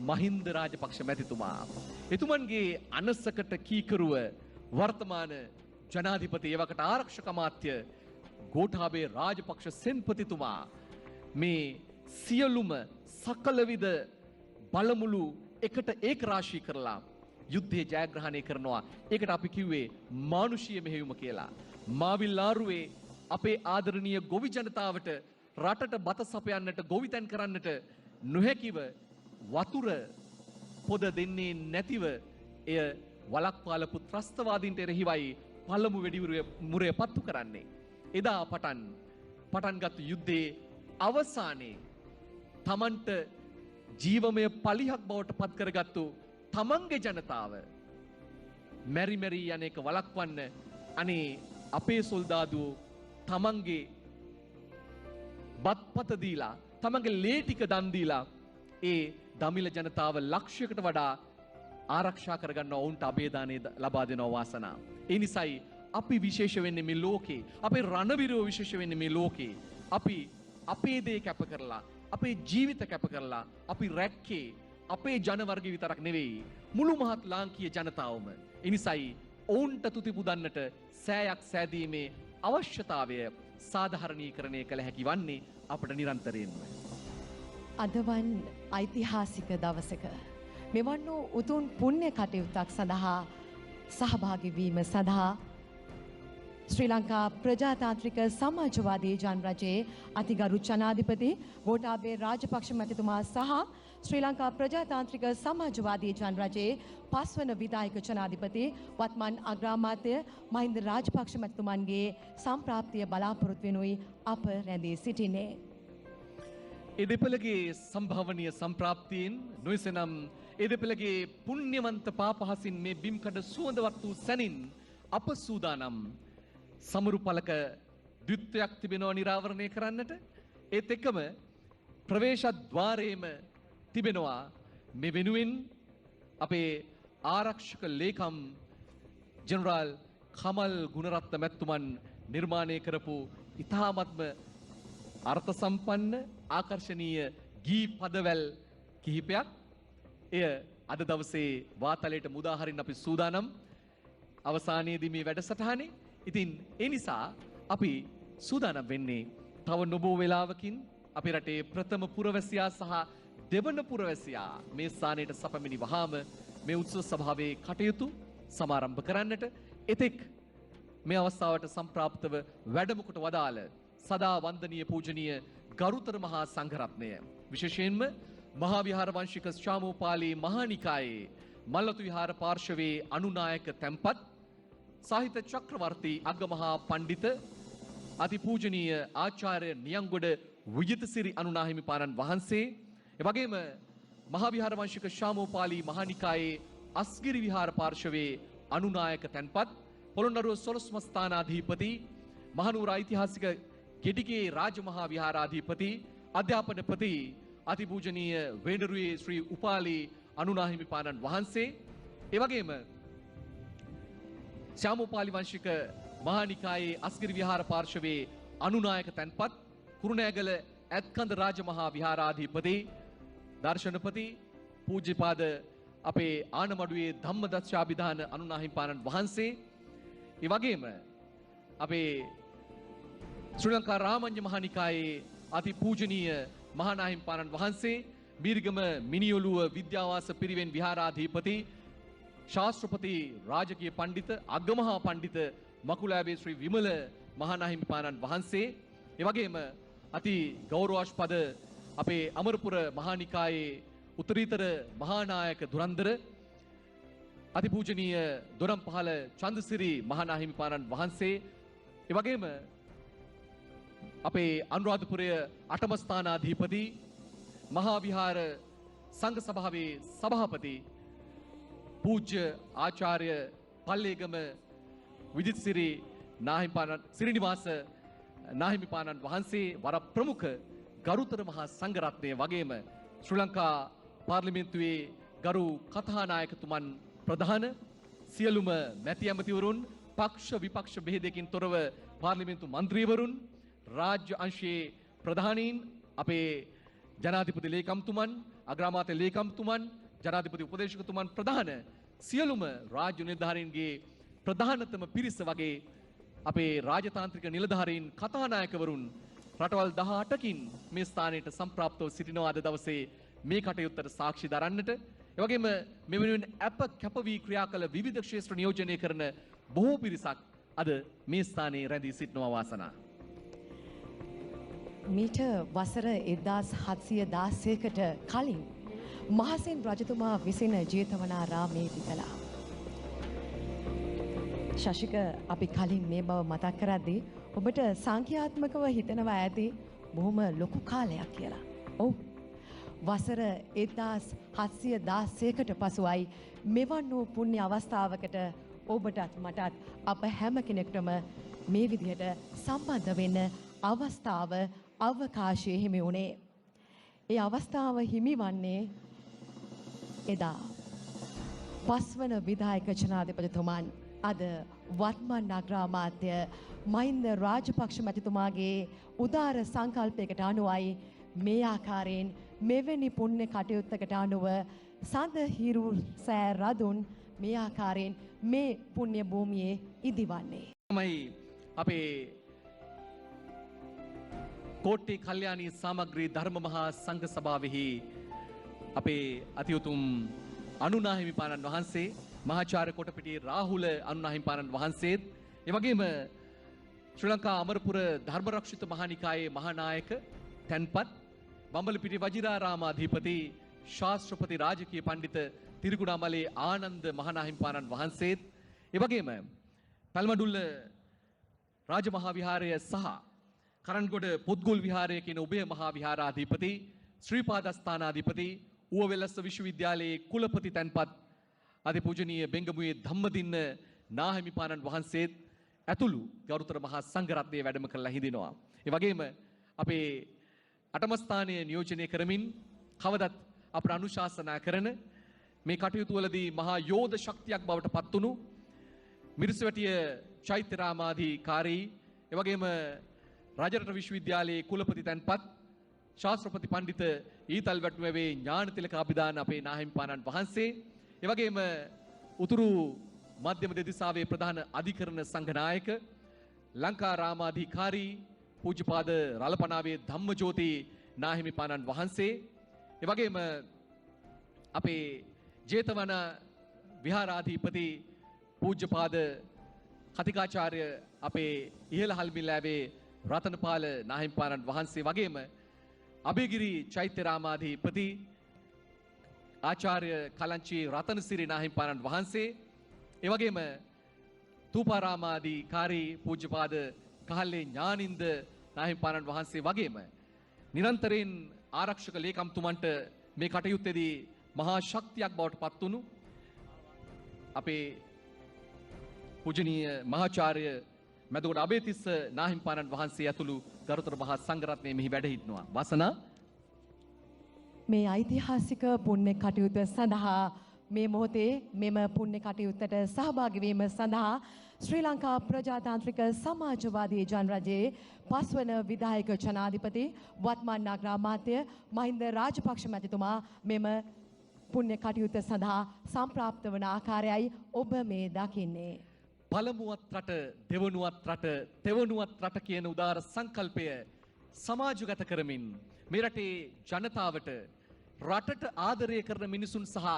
මහින්ද රාජපක්ෂ මැතිතුමා. එතුමන්ගේ අනසකට කීකරුව වර්තමාන ජනාධිපති එවකට ආරක්ෂක අමාත්‍ය ගෝඨාභය රාජපක්ෂ සෙන්පතිතුමා මේ සියලුම සකල විද බලමුළු එකට ඒක රාශී කරලා යුද්ධය ජයග්‍රහණය කරනවා. ඒකට අපි කිව්වේ මානුෂීය මෙහෙයුම කියලා. මාවිල්ලාරුවේ අපේ ආදරණීය ගොවි ජනතාවට රටට බත සපයන්නට ගොවිතැන් කරන්නට නොහැකිව වතුර පොද දෙන්නේ නැතිව එය වලක්වාලපු ත්‍රස්තවාදීන්ට එරෙහිවයි පළමු වෙඩිමුරය පත්තු කරන්නේ. එදා පටන්ගත් යුද්ධයේ අවසානයේ තමන්ට ජීවමය පලිහක් බවට පත් කරගත්තු තමන්ගේ ජනතාව මැරි යන එක වළක්වන්න අනේ අපේ සොල්දාදුවෝ තමන්ගේ බත්පත දීලා තමන්ගේ ලේ ටික දන් දීලා ඒ දමිළ ජනතාව ලක්ෂයකට වඩා ආරක්ෂා කරගන්න ඔවුන්ට අභේදානය ලබා දෙනවා වාසනාව. ඒ නිසායි අපි විශේෂ වෙන්නේ මේ ලෝකේ. අපේ රණවිරෝ විශේෂ වෙන්නේ මේ ලෝකේ. අපි අපේ දේ කැප කරලා අපේ ජීවිත කැප කරලා අපි රැක්කේ අපේ ජන වර්ගය විතරක් නෙවෙයි මුළු මහත් ලාංකීය ජනතාවම. ඒ නිසායි ඔවුන්ට තුති පුදන්නට සෑයක් සෑදීමේ අවශ්‍යතාවය සාධාරණීකරණය කළ හැකි වන්නේ අපට නිරන්තරයෙන්ම. අදවන් ඓතිහාසික දවසක මෙවන් වූ උතුම් පුණ්‍ය කටයුත්තක් සඳහා සහභාගී වීම සඳහා ශ්‍රී ලංකා ප්‍රජාතාන්ත්‍රික සමාජවාදී ජනරජයේ අතිගරු ජනාධිපති ගෝඨාභය රාජපක්ෂ මැතිතුමා සහ ශ්‍රී ලංකා ප්‍රජාතාන්ත්‍රික සමාජවාදී ජනරජයේ පස්වන විධායක ජනාධිපති වත්මන් අග්‍රාමාත්‍ය මහින්ද රාජපක්ෂ මැතිතුමන්ගේ සම්ප්‍රාප්තිය බලාපොරොත්තු වෙනුයි අප රැඳී සිටින්නේ. ඒ දෙපළගේ සම්භාවනීය සම්ප්‍රාප්තියෙන් නොයසනම් ඒ දෙපළගේ පුණ්‍යවන්ත පාපහසින් මේ බිම්කඩ සුවඳවත් වූ සැනින් අප සූදානම් සමරු පලක ද්විත්වයක් තිබෙනවා නිරාවරණය කරන්නට. ඒත් එක්කම ප්‍රවේශද්වාරයේම තිබෙනවා මේ වෙනුවෙන් අපේ ආරක්ෂක ලේකම් ජෙනරාල් කමල් ගුණරත්න මැතිතුමන් නිර්මාණය කරපු ඉතාමත්ම අර්ථ සම්පන්න ආකර්ශනීය ගී පදවැල් කිහිපයක්. එය අද දවසේ වාතලයට මුදාහරින්න අපි සූදානම් අවසානයේදී මේ වැඩසටහනේ. ඉතින් ඒ නිසා අපි සූදානම් වෙන්නේ තව නොබෝ වේලාවකින් අපේ රටේ ප්‍රථම පුරවැසියා සහ දෙවන පුරවැසියා මේ ස්ථානයට සපමිනි වහාම මේ උත්සව සභාවේ කටයුතු සමාරම්භ කරන්නට. එතෙක් මේ අවස්ථාවට සම්ප්‍රාප්තව වැඩම කොට වදාළ සදා වන්දනීය පූජනීය ගරුතර මහා සංඝරත්නය, විශේෂයෙන්ම මහා විහාර වංශික ශ්‍රාමෝපාලී මහා නිකායේ මල්ලතු විහාර පාර්ශවයේ අනුනායක තැන්පත් සාහිත්‍ය චක්‍රවර්ති අග්ගමහා පණ්ඩිත අතිපූජනීය ආචාර්ය නියංගොඩ විජිතසිරි අනුනාහිමිපාණන් වහන්සේ, එවැගේම මහා විහාර වංශික ශ්‍රාමෝපාලී මහා නිකායේ අස්ගිරි විහාර පාර්ශවයේ අනුනායක තැන්පත් පොළොන්නරුව සොළොස්මස්ථානාධිපති මහනුවර ඓතිහාසික ගෙඩිගේ රාජමහා විහාරාධිපති අධ්‍යාපනපති අතිපූජනීය වේඩරුවේ ශ්‍රී උපාලි අනුනාහිමිපාණන් වහන්සේ, එවැගේම ශ්‍යාමෝපාලි වංශික මහා නිකායේ අස්ගිරි විහාර පාර්ශවයේ අනුනායක තැන්පත් කුරුණෑගල ඇත්කඳ රාජමහා විහාරාධිපති දර්ශනපති පූජ්‍යපාද අපේ ආනමඩුවේ ධම්මදස්සාභිධාන අනුනාහිමිපාණන් වහන්සේ, ඒ වගේම අපේ ශ්‍රී ලංකා රාමඤ්ඤ මහා නිකායේ අතිපූජනීය මහානාහිමිපාණන් වහන්සේ, මීරිගම මිනිඔළුව විද්‍යාවාස පිරිවෙන් විහාරාධිපති ශාස්ත්‍රපති රාජකීය පණ්ඩිත අග්ගමහා පණ්ඩිත මකුලෑවේ ශ්‍රී විමල මහානාහිමිපාණන් වහන්සේ, එවැගේම අති ගෞරවාස්පද අපේ අමරපුර මහා නිකායේ උත්තරීතර මහානායක දුරන්දර අතිපූජනීය දොරම්පහළ චන්දසිරි මහානාහිමිපාණන් වහන්සේ, එවැගේම අපේ අනුරාධපුරය අටම ස්ථානාධිපති මහා විහාර සංඝ සභාවේ සභාපති පූජ්‍ය ආචාර්ය පල්ලේගම විජිතසිරි නාහිමිපාණන් සිරිනිවාස නාහිමිපාණන් වහන්සේ, වර ප්‍රමුඛ ගරුතර මහා සංඝරත්නය වගේම ශ්‍රී ලංකා පාර්ලිමේන්තුවේ ගරු කථානායකතුමන් ප්‍රධාන සියලුම මැති ඇමතිවරුන්, පක්ෂ විපක්ෂ බෙහෙදකින් තොරව පාර්ලිමේන්තු මන්ත්‍රීවරුන්, රාජ්‍ය අංශයේ ප්‍රධානීන්, අපේ ජනාධිපති ලේකම්තුමන්, අග්‍රාමාත්‍ය ලේකම්තුමන්, ජනාධිපති උපදේශකතුමන් ප්‍රධාන සියලුම රාජ්‍ය නිලධාරීන්ගේ ප්‍රධානතම පිරිස වගේ අපේ රාජතාන්ත්‍රික නිලධාරීන්, කථානායකවරුන් රටවල් 18කින් මේ ස්ථානයට සම්ප්‍රාප්තව සිටිනවා අද දවසේ මේ කටයුත්තට සාක්ෂි දරන්නට. එවැගේම මේ වෙනුවෙන් අප කැපවී ක්‍රියා කළ විවිධ ක්ෂේත්‍ර නියෝජනය කරන බොහෝ පිරිසක් අද මේ ස්ථානයේ රැඳී සිටිනවා වාසනා. මීට වසර 1716කට කලින් මහසෙන් රජතුමා විසින ජේතවනාරාමේ විතලා. ශශික, අපි කලින් මේ බව මතක් කරද්දී ඔබට සංඛ්‍යාත්මකව හිතනවා ඇති බොහොම ලොකු කාලයක් කියලා. ඔව්. වසර 1716කට පසුයි මෙවන් වූ පුණ්‍ය අවස්ථාවකට ඔබටත් මටත් අප හැම කෙනෙකුටම මේ විදිහට සම්බන්ධ වෙන්න අවස්ථාව අවකාශය හිමි වුණේ. ඒ අවස්ථාව හිමි වන්නේ එදා පස්වන විධායක ජනාධිපතිතුමන් අද වත්මන් අග්‍රාමාත්‍ය මහින්ද රාජපක්ෂ මැතිතුමාගේ උදාර සංකල්පයකට අනුවයි මේ ආකාරයෙන් මෙවැනි පුණ්‍ය කටයුත්තකට අනුව සඳ හිරු සෑ රදුන් මේ ආකාරයෙන් මේ පුණ්‍ය භූමියේ ඉදිවන්නේ. තමයි අපේ කෝට්ටේ කල්යාණී සාමග්‍රී ධර්ම මහා සංඝ සභාවෙහි අපේ අතිඋතුම් අනුනාහිමිපාණන් වහන්සේ මහාචාර්ය කොටපිටියේ රාහුල අනුනාහිම්පාණන් වහන්සේත් ඒ වගේම ශ්‍රී ලංකා අමරපුර ධර්මරක්ෂිත මහානිකායේ මහානායක තැන්පත් බම්බලපිටිය වජිරාරාමාධිපති ශාස්ත්‍රපති රාජකීය පඬිත තිරිකුණාමලේ ආනන්ද මහානාහිම්පාණන් වහන්සේත් ඒ වගේම පැල්මඩුල්ල රාජමහා විහාරය සහ කරන්ගොඩ පොත්ගුල් විහාරය කියන උභය මහා විහාරාධිපති ශ්‍රීපාදස්ථානාධිපති ඌවවෙලස්ස විශ්වවිද්‍යාලයේ කුලපති තැන්පත් අතිපූජනීය බෙංගමුවේ ධම්මදින්න නාහිමිපාණන් වහන්සේත් ඇතුළු ගෞරවතර මහා සංඝරත්නය වැඩම කරලා හිඳිනවා. ඒ වගේම අපේ අටම ස්ථානයේ නියෝජනය කරමින් කවදත් අපට අනුශාසනා කරන මේ කටයුතු වලදී මහා යෝධ ශක්තියක් බවට පත්වුණු මිරිසවැටිය චෛත්‍යරාමාධිකාරී ඒ වගේම රාජරට විශ්වවිද්‍යාලයේ කුලපති තැන්පත් ශාස්ත්‍රපති පඬිත ඊතල් වැටුමේ ඥානතිලක අභිදාන අපේ නාහිමිපාණන් වහන්සේ ඒ වගේම උතුරු මධ්‍යම දෙදිසාවේ ප්‍රධාන අධිකරණ සංඝනායක ලංකා රාමාධිකාරී පූජ්‍යපාද රළපනාවේ ධම්මජෝති නාහිමිපාණන් වහන්සේ ඒ වගේම අපේ ජේතවන විහාරාධිපති පූජ්‍යපාද කතිකාචාර්ය අපේ ඉහළ හල්මිල්ලෑවේ රතනපාල නාහිමිපාණන් වහන්සේ වගේම අබේගිරි චෛත්‍යරාමාධිපති ආචාර්ය කලංචි රතනසිරි නාහිමිපාණන් වහන්සේ ඒ වගේම තූපාරාමාධිකාරී පූජ්‍යපාද කහල්ලේ ඥානින්ද නාහිමිපාණන් වහන්සේ වගේම නිරන්තරයෙන් ආරක්ෂක ලේකම්තුමන්ට මේ කටයුත්තේදී මහා ශක්තියක් බවට පත්වුණු අපේ පූජනීය මහාචාර්ය මැදගොඩ අබේතිස්ස නාහිමිපාණන් වහන්සේ ඇතුළු ගරුතර මහා සංඝරත්නය මෙහි වැඩ සිටිනවා. වසනා මේ ඓතිහාසික පුණ්‍ය කටයුත්ත සඳහා මේ මොහොතේ මෙම පුණ්‍ය කටයුත්තට සහභාගී වීම සඳහා ශ්‍රී ලංකා ප්‍රජාතාන්ත්‍රික සමාජවාදී ජනරජයේ පස්වන විධායක ජනාධිපති වත්මන් නගර අමාත්‍ය මහින්ද රාජපක්ෂ මැතිතුමා මෙම පුණ්‍ය කටයුත්ත සඳහා සම්ප්‍රාප්ත වන ආකාරයයි ඔබ මේ දකින්නේ. පළමුවත් රට දෙවනුවත් රට තෙවනුවත් රට කියන උදාර සංකල්පය සමාජගත කරමින් මේ රටේ ජනතාවට රටට ආදරය කරන මිනිසුන් සහ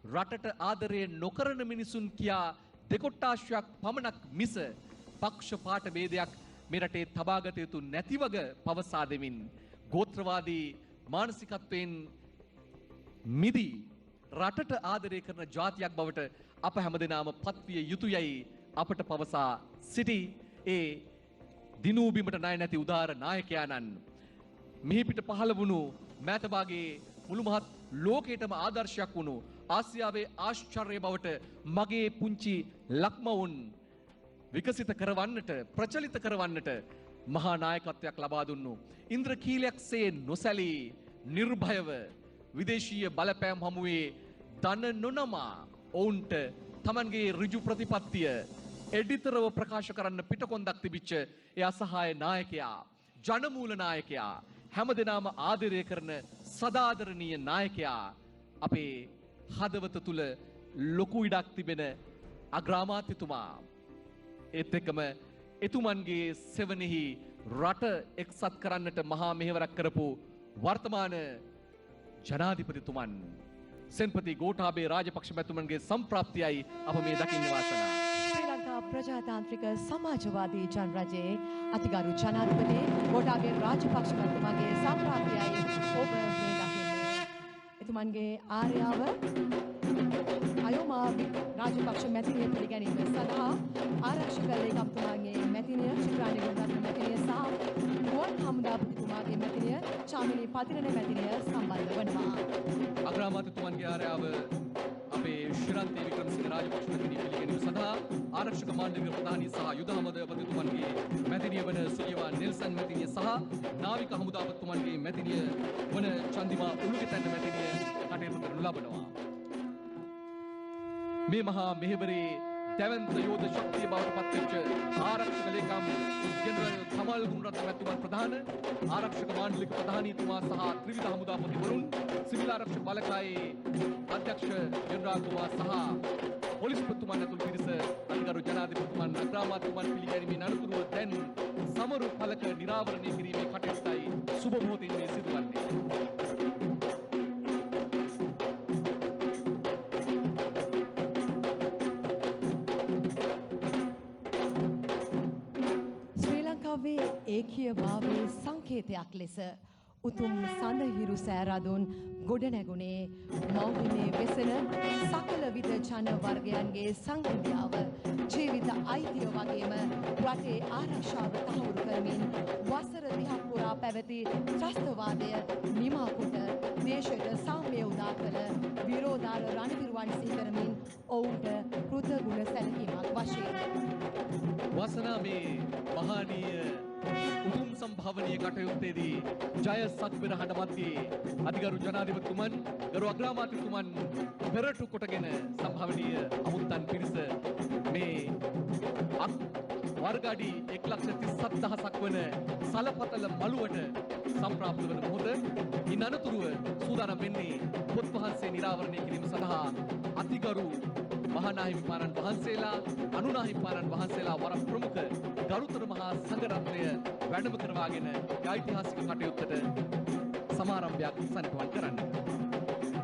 රටට ආදරය නොකරන මිනිසුන් කියා දෙකොට්ටාශයක් පමණක් මිස පක්ෂපාත ભેදයක් මේ රටේ තබාගත යුතු නැතිවග පවසා දෙමින් ගෝත්‍රවාදී මානසිකත්වයෙන් මිදී රටට ආදරය කරන ජාතියක් බවට අප හැමදෙනාම පත්විය යුතුයයි අපට පවසා සිටි ඒ දිනූබිමට ණය නැති උදාර නායකයාණන් මිහිපිට පහළ වුණු මෑතභාගයේ මුළු මහත් ලෝකයටම ආදර්ශයක් වුණු ආසියාවේ ආශ්චර්ය බවට මගේ පුංචි ලක්මවුන් විකසිත කරවන්නට ප්‍රචලිත කරවන්නට මහා නායකත්වයක් ලබා දුන්නු ඉන්ද්‍රකීලයක්සේ නොසැලී නිර්භයව විදේශීය බලපෑම් හමුවේ දන නොනමා ඔවුන්ට තමන්ගේ ඍජු ප්‍රතිපත්තිය එඩිතරව ප්‍රකාශ කරන්න පිටකොන්දක් තිබිච්ච ඒ අසහාය නායකයා ජනමූල නායකයා හැමදෙනාම ආදරය කරන සදාදරණීය නායකයා අපේ හදවත තුල ලොකු ඉඩක් තිබෙන අග්‍රාමාත්‍යතුමා ඒත් එක්කම එතුමන්ගේ සෙවණෙහි රට එක්සත් කරන්නට මහා මෙහෙවරක් කරපු වර්තමාන ජනාධිපතිතුමන් සෙන්පති ගෝඨාභය රාජපක්ෂ මැතිතුමන්ගේ සම්ප්‍රාප්තියයි අප මේ දකින්නේ වාසනාව. ශ්‍රී ලංකා ප්‍රජාතාන්ත්‍රික සමාජවාදී ජනරජයේ අතිගරු ජනාධිපති ගෝඨාභය රාජපක්ෂ මැතිතුමාගේ සම්ප්‍රාප්තියයි ඔබ මේ දකින්නේ. එතුමන්ගේ ආර්යාව අයෝමා රාජපක්ෂ මැතිණිය පිළිගැනීම සඳහා ආරක්ෂක ලේකම්තුමාගේ මැතිණිය චිත්‍රාණි ගුණරත්න මැතිණිය සහ ගුවන් හමුදාපතිතුමාගේ මැතිණිය චාමිනී පතිරණ මැතිණිය සම්බන්ධ වනවා. අග්‍රාමාත්‍යතුමන්ගේ ආරාව අපේ ශ්‍රීරන්තේ වික්‍රමසිංහ රාජපක්ෂ මැතිණිය පිළිගැනීම සඳහා ආරක්ෂක මාණ්ඩලික ප්‍රධානී සහ යුද හමුදාපතිතුමන්ගේ මැතිණිය වන සුරියවා නෙල්සන් මැතිණිය සහ නාවික හමුදාපතිතුමන්ගේ මැතිණිය වන චන්දිමා උළුගෙතැන්න මැතිණිය කටයුතු කරනු ලබනවා. මේ මහා මෙහෙවරේ දැවැන්ත යෝධ ශක්තිය බවට පත්වෙච්ච ආරක්ෂක ලේකම් ජෙනරල් කමල් ගුණරත්න මැතිතුමන් ප්‍රධාන ආරක්ෂක මාණ්ඩලික ප්‍රධානීතුමා සහ ත්‍රිවිධ හමුදාපතිවරුන් සිවිල් ආරක්ෂක බලකායේ අධ්‍යක්ෂ ජෙනරාල්තුමා සහ පොලිස්පතිතුමන් ඇතුළු පිරිස අතිගරු ජනාධිපතිතුමන් අග්‍රාමාත්‍යතුමන් පිළිගැනීමේ අනතුරුව දැන් සමරු පළක නිරාවරණය කිරීමේ කටයුත්තයි සුබ මොහොතින් මේ සිදුවන්නේ. ඒකීය භාවයේ සංකේතයක් ලෙස උතුම් සඳහිරු සෑරදුන් ගොඩනැගුණේ මෞලිමේ වෙසෙන සකල විද ජන වර්ගයන්ගේ සංහිඳියාව ජීවිත අයිතිය වගේම රටේ ආරක්ෂාව තහවුරු කරමින් වසර 30ක් පුරා පැවති ත්‍රස්තවාදය නිමා කොට දේශයට සාම්‍ය උදා කළ විරෝධාර රණවිරුවන් සිහි කරමින් ඔවුන්ට කෘතගුණ සැලකීමක් වශයෙන් වාසනා මේ මහානීය උතුම් සම්භාවනීය කටයුත්තේදී ජය සක්විර හඬ මැද්දේ අධිකරු ජනාධිපතිතුමන් ගරු අග්‍රාමාත්‍යතුමන් පෙරටු කොටගෙන සම්භාවනීය අමුත්තන් පිරිස මේ වර්ගාඩි 1,37,000ක් වන සලපතල මළුවට සම්ප්‍රාප්ත වන මොහොත ඉන් අනතුරුව සූදානම් වෙන්නේ පොත් වහන්සේ නිරාවරණය කිරීම සඳහා අතිගරු මහානාහිමිපාණන් වහන්සේලා අනුනාහිමිපාණන් වහන්සේලා වර ප්‍රමුඛ ගරුතර මහා සංඝරත්නය වැඩම කරවාගෙන ඓතිහාසික කටයුත්තට සමාරම්භයක් සනිටුවන් කරන්න.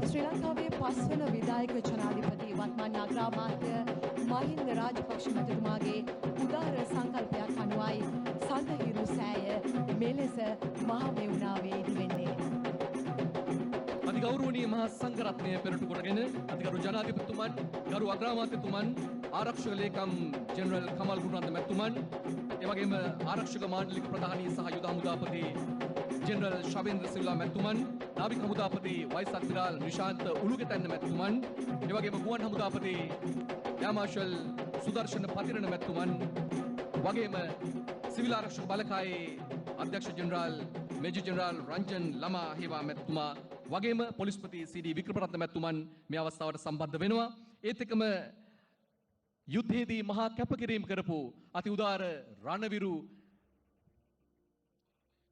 ශ්‍රී ලංකාවේ පස්වන විදායක ජනාධිපති වත්මන් අග්‍රාමාත්‍ය මහින්ද රාජපක්ෂ මැතිතුමාගේ උදාර සංකල්පයක් අනුවයි සඳහිරු සෑය මෙලෙස මහමෙවුනාවේ ඉදිවෙන්නේ. අතිගෞරවනීය මහා සංඝරත්නය පෙරටු කොටගෙන අතිගරු ජනාධිපතිතුමන් ගරු අග්‍රාමාත්‍යතුමන් ආරක්ෂක ලේකම් ජෙනරල් කමල් ගුණරත්න මැතිතුමන් එවැගේම ආරක්ෂක මාණ්ඩලික ප්‍රධානී සහ යුද හමුදාපති ජෙනරල් ශවේන්ද්‍ර සිල්වා මැතිතුමන් නාවික හමුදාපති වයිස් අද්මිරාල් නිශාන්ත උළුගෙතැන්න මැතිතුමන් එවැගේම ගුවන් හමුදාපති එයා මාර්ෂල් සුදර්ශන පතිරණ මැතිතුමන් වගේම සිවිල් ආරක්ෂක බලකායේ අධ්‍යක්ෂ ජෙනරාල් මේජර් ජෙනරාල් රංජන් ලමා හේවා මැතිතුමා වගේම පොලිස්පති සී.ඩී. වික්‍රමරත්න මැතිතුමන් මේ අවස්ථාවට සම්බන්ධ වෙනවා. ඒත් එක්කම යුද්ධයේදී මහා කැපකිරීම කරපු අති උදාර රණවිරු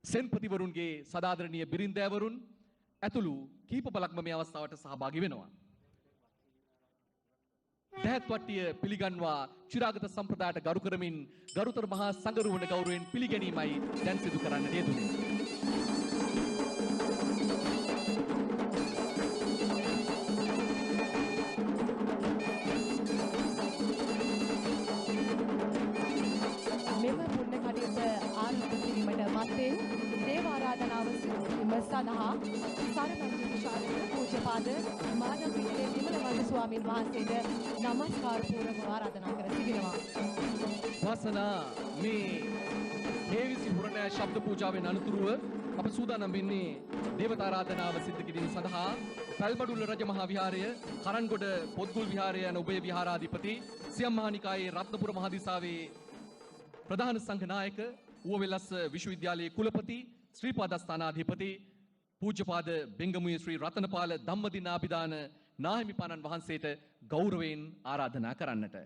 සෙන්පතිවරුන්ගේ සදාදරණීය බිරින්දෑවරුන් ඇතුළු කීප බලක්ම මේ අවස්ථාවට සහභාගී වෙනවා. දැහැත් වට්ටිය පිළිගන්වා චිරාගත සම්ප්‍රදායට ගරු කරමින් ගරුතර මහා සංඝරුවන ගෞරවයෙන් පිළිගැනීමයි දැන් සිදු කරන්න යෙදුනේ. මෙම පුණ්‍ය කටයුත්ත ආරම්භ කිරීමට මත්තෙන් දේව ආරාධනාව සිදුවීම සඳහා සරණංජන විශාරද පූජ්‍යපාද මානවීය විමලවන්ත ස්වාමීන් වහන්සේට නමස්කාර පූර්වක ආරාධනා කර සිටිනවා. වාසනා මේ හේවිසි හුරණෑ ශබ්ද පූජාවෙන් අනතුරුව අප සූදානම් වෙන්නේ දේවතා ආරාධනාව සිදු කිරීම සඳහා පැල්බඩුල්ල රජමහා විහාරය, කරන්ගොඩ පොත්ගුල් විහාරය යන උභය විහාරාධිපති සියම් මහානිකායේ රත්නපුර මහදිසාවේ ප්‍රධාන සංඝ නායක ඌවවෙලස්ස විශ්වවිද්‍යාලයේ කුලපති ශ්‍රීපාදස්ථානාධිපති පූජ්‍යපාද බෙංගමුවේ ශ්‍රී රතනපාල ධම්මදිනාභිදාන නාහිමිපාණන් වහන්සේට ගෞරවයෙන් ආරාධනා කරන්නට.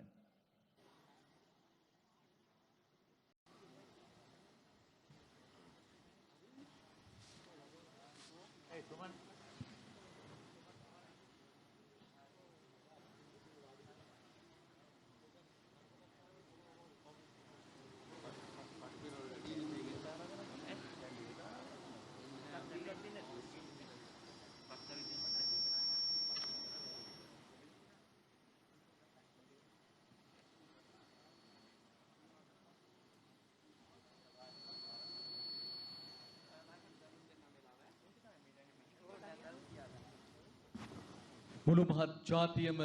මුළු මහත් ජාතියම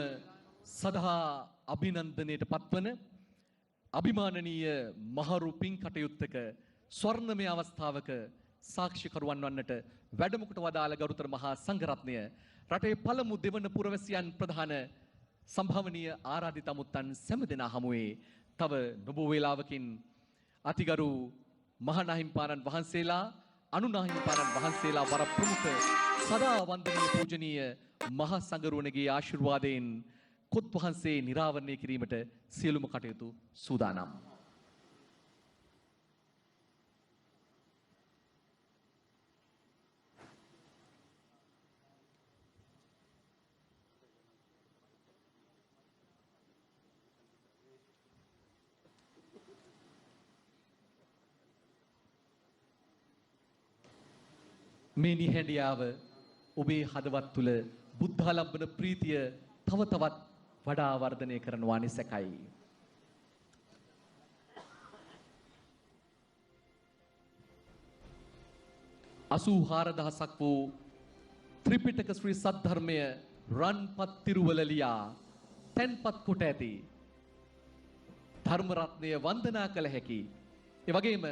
සදහා අභිනන්දනයට පත්වන අභිමානනීය මහරු පින් කටයුත්තක ස්වර්ණමය අවස්ථාවක සාක්ෂිකරුවන් වන්නට වැඩමකට වදාළ ගරුතර මහා සංඝරත්නය රටේ පළමු දෙවන පුරවැසියන් ප්‍රධාන සම්භාවනීය ආරාධිත අමුත්තන් සෑම දෙනා හමුවේ තව නොබෝ වේලාවකින් අතිගරු මහානාහිමිපාණන් වහන්සේලා අනුනාහිමිපාණන් වහන්සේලා වර ප්‍රමුඛ සදා වන්දනීය පූජනීය මහා සංඝරුවනගේ ආශිර්වාදයෙන් කොත් වහන්සේ නිරාවරණය කිරීමට සියලුම කටයුතු සූදානම්. මේ නිහැඬියාව ඔබේ හදවත් තුළ බුද්ධාලම්බන ප්‍රීතිය තව තවත් වඩා වර්ධනය කරනවා නිසැකයි. 84,000ක් වූ ත්‍රිපිටක ශ්‍රී සද්ධර්මය රන්පත් තිරුවලලියා තැන්පත් කොට ඇති ධර්ම රත්නය වන්දනා කළ හැකි. ඒ වගේම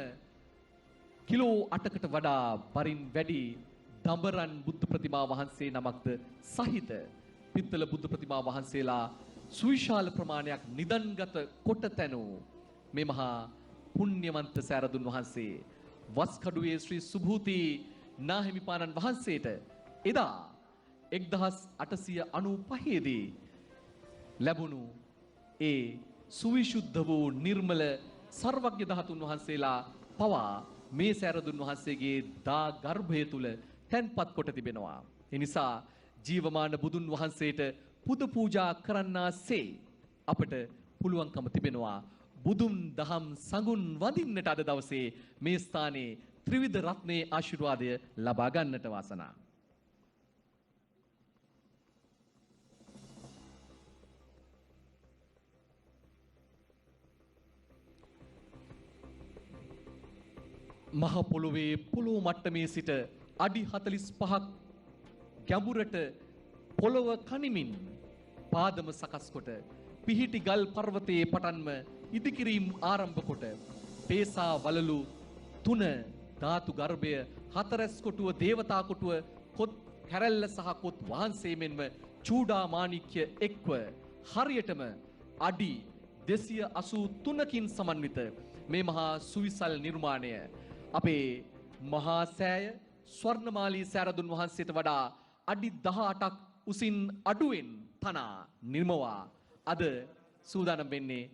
කිලෝ 8කට වඩා බරින් වැඩි දඹරන් බුද්ධ ප්‍රතිමා වහන්සේ නමක්ද සහිත පිත්තල බුද්ධ ප්‍රතිමා වහන්සේලා සුවිශාල ප්‍රමාණයක් නිදන්ගත කොට තැනූ මේ මහා පුණ්‍යවන්ත සෑරදුන් වහන්සේ වස්කඩුවේ ශ්‍රී සුභූති නාහිමිපාණන් වහන්සේට එදා 1895 දී ලැබුණු ඒ සුවිශුද්ධ වූ නිර්මල සර්වඥ ධාතුන් වහන්සේලා පවා මේ සෑරදුන් වහන්සේගේ දා ගර්භය තුල තැන්පත් කොට තිබෙනවා. ඒ නිසා ජීවමාන බුදුන් වහන්සේට පුද පූජා කරන්නාසේ අපට පුළුවන්කම තිබෙනවා බුදුන් දහම් සඟුන් වඳින්නට අද දවසේ මේ ස්ථානයේ ත්‍රිවිධ රත්නයේ ආශිර්වාදය ලබා ගන්නට වාසනාව. මහ පොළොවේ පොළොව මට්ටමේ සිට අඩි 45ක් ගැඹුරට පොළොව කනිමින් පාදම සකස් කොට පිහිටි ගල් පර්වතයේ පටන්ම ඉදිකිරීම් ආරම්භ කොට පේසා වලලු 3 ධාතු ගර්භය 4 කොටුව දේවතා කොටුව කොත් කැරැල්ල සහ කොත් වහන්සේ මෙන්ම චූඩා මාණික්‍ය එක්ව හරියටම අඩි 283කින් සමන්විත මේ මහා සුවිසල් නිර්මාණය අපේ මහා සෑය ස්වර්ණමාලී සෑරදුන් වහන්සේට වඩා අඩි 18ක් උසින් අඩුවෙන් තනා නිර්මවා අද සූදානම් වෙන්නේ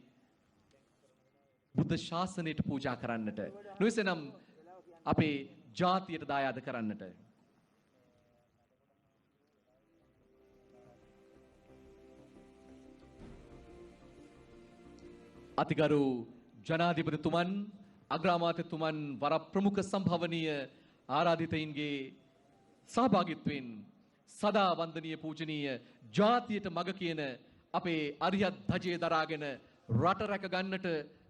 බුද්ධ ශාසනයට පූජා කරන්නට නොවේසනම් අපේ ජාතියට දායාද කරන්නට අතිගරු ජනාධිපතිතුමන් අග්‍රාමාත්‍යතුමන් වර ප්‍රමුඛ සම්භවනීය ආරාධිතයින්ගේ සහභාගීත්වයෙන් සදා වන්දනීය පූජනීය ජාතියට මග කියන අපේ අරිහත් ධජය දරාගෙන රට රැක ගන්නට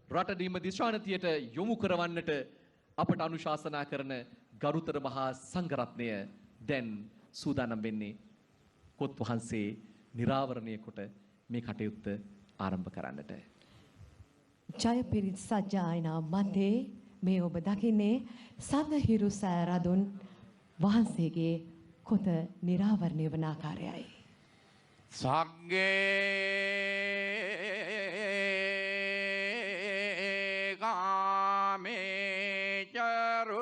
රට දීම දිශානතියට යොමු කරවන්නට අපට අනුශාසනා කරන ගරුතර මහා සංඝරත්නය දැන් සූදානම් වෙන්නේ කොත් වහන්සේ නිරාවරණය කොට මේ කටයුත්ත ආරම්භ කරන්නට. ජය පිරිත් සජ්ජායනා මැදේ මේ ඔබ දකින්නේ සඳහිරු සෑරදුන් වහන්සේගේ කොත නිරාවරණය වන ආකාරයයි. සග්ගේ කාමේ චරූපේ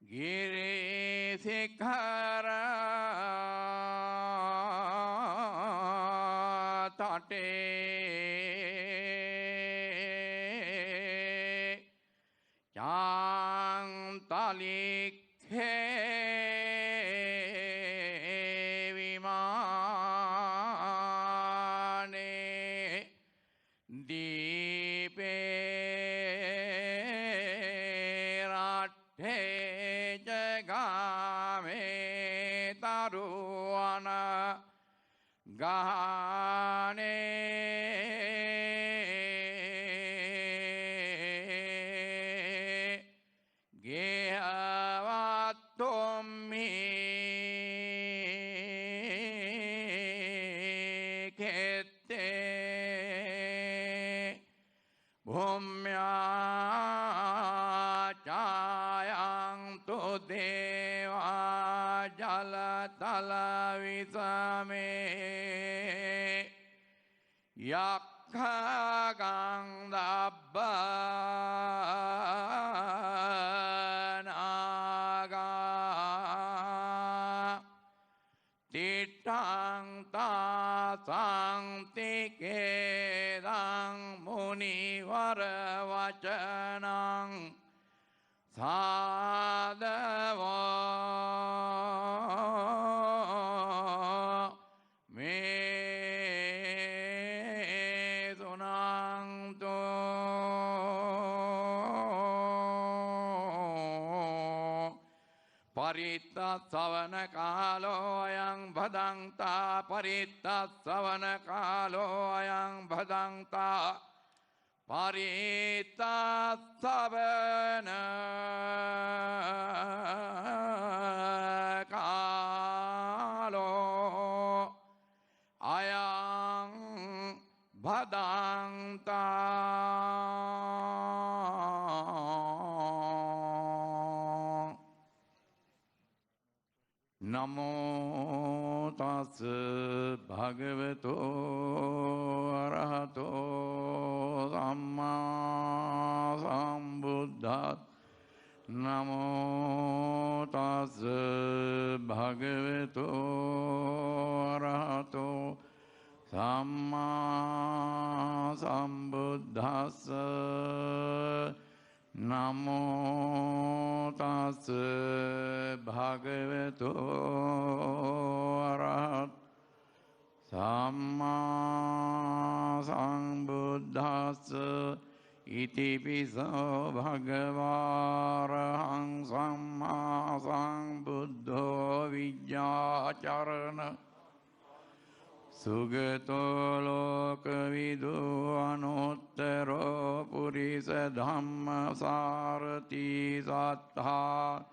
ගිරිසිඛර තලික්ඛේ විමානේ දීපේ රට්ඨේ ජගාමේ තරුවන ගානේ යක්ඛගං දබ්බනාගා තිට්ඨං තාසං තිකේදං මුනිවර වචනං සාදවෝ සවන කාලෝ අයං භදංතා පරිත්තස්සවන කාලෝ අයං භදංතා පරිත්තස්සවන කාලෝ අයං භදන්තා නමෝ තස් භගවතෝ අරහතෝ සම්මා සම්බුද්දස්ස නමෝ තස් භගවතෝ අරහතෝ සම්මා සම්බුද්දස්ස නමෝ තස් භගවතෝ අරහතෝ සම්මා සම්බුද්දස්ස ඉතිපිසෝ භගවාරහං සම්මා සම්බුද්ධෝ විජ්ජාචරණ සුගතෝ ලෝකවිදු අනුත්තරෝ පුරිස ධම්මසාරති සත්තා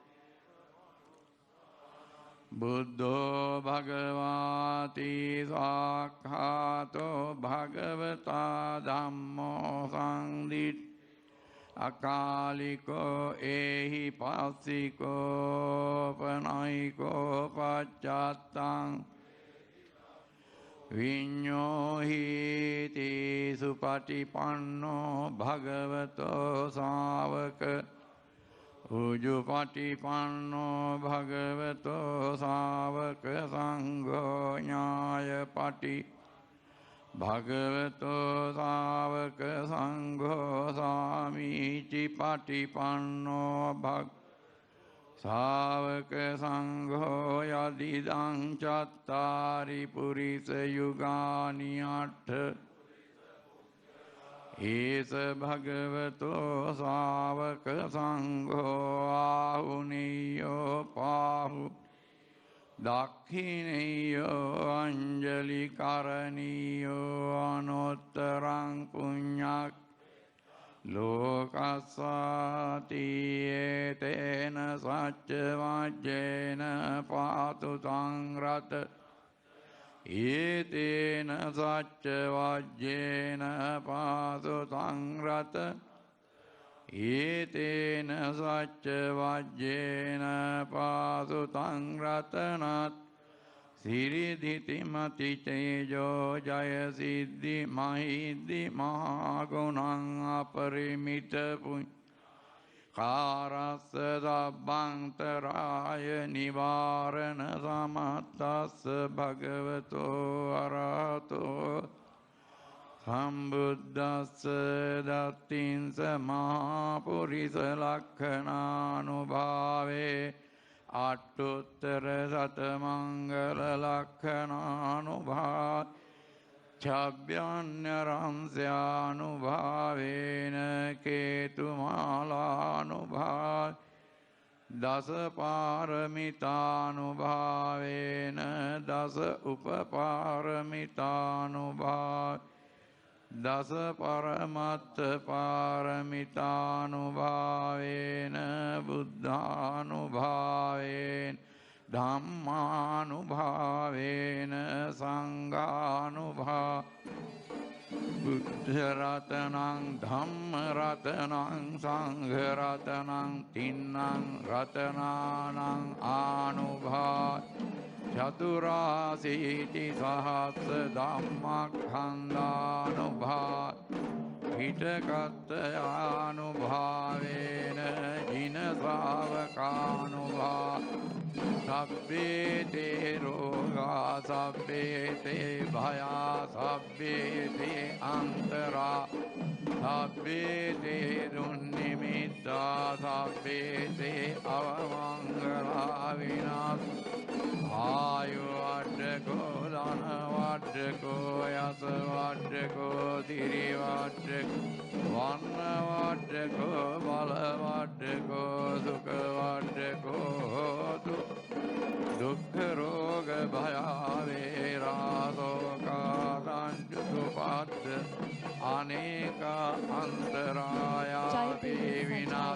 බුද්ධෝ භගවාති සාක්ඛාතෝ භගවතා ධම්මෝ සංදිත් අකාලිකෝ ඒහි පස්සිකෝ පනයිකෝ පච්චත්තං විඤ්ඤෝහිති සුපටිපන්නෝ භගවතෝ ශාවක උජුපටිපන්නෝ භගවතෝ ශාවක සංඝෝ ඥායපටි භගවතෝ ශාවක සංඝෝ සාමීචි පටිපන්නෝ භග ශාවක සංඝෝ යදිදං චත්තාරි පුරිස යුගානි අට්ඨ ඒස භගවතෝ ශාවක සංඝෝ ආහුනියෝ පාහු දක්ඛිනියෝ අංජලි කරණීයෝ අනොත්තරං පුඤ්ඤක් ලෝකස්සාති ඒතේන සච්ච වජ්ජේන පාතු සංරත ඒතේන සච්ච වජ්ජේන පාතු සංරත ඒතේන සච්ච වජ්ජේන පාතු සංරතනත් සිරිධිති මති තේජෝ ජය සිද්ධි මහිද්දි මහාගුණං අපරිමිත පුඤ්ඤ කාරස්ස සබ්බන්තරාය නිවාරණ සමත්තස්ස භගවතෝ අරහතෝ සම්බුද්දස්ස දත්තින්ස මහා පුරිස ලක්ඛණානුභාවේ අට්ඨුත්තර සතමංගල ලක්ඛණානුභා ඡබ්බ්‍යඤ්ඤරංස්‍යානුභාවේන කේතුමාලානුභා දස පාරමිතානුභාවේන දස උපපාරමිතානුභා දස පරමත්ත පාරමිතානුභාවේන බුද්ධානුභාවේන ධම්මානුභාවේන සංඝානුභා බුද්ධ රතනං ධම්ම රතනං සංඝ රතනං තින්නං රතනානං ආනුභා චතුරාසීති සහස්ස ධම්මඛණ්ඩානුභා හිතකත්ත ආනුභාවේන ජින ශ්‍රාවකානුභා සබ්බේ තේ රෝගා සබ්බේ තේ භයා සබ්බේ තේ අන්තරා සබ්බේ තේ දුන්නිමිත්තා සබ්බේ තේ අවමංගලා විනාශ ආයු වඩ්ඩකෝ ධන වඩ්ඩකෝ යස වඩ්ඩකෝ දිරි වඩ්ඩකෝ වන්න වඩ්ඩකෝ බල වඩ්ඩකෝ සුඛ වඩ්ඩකෝ හෝතු දුක්ඛ රෝග භය වේරා සෝකා සංජුතුපත් අනේක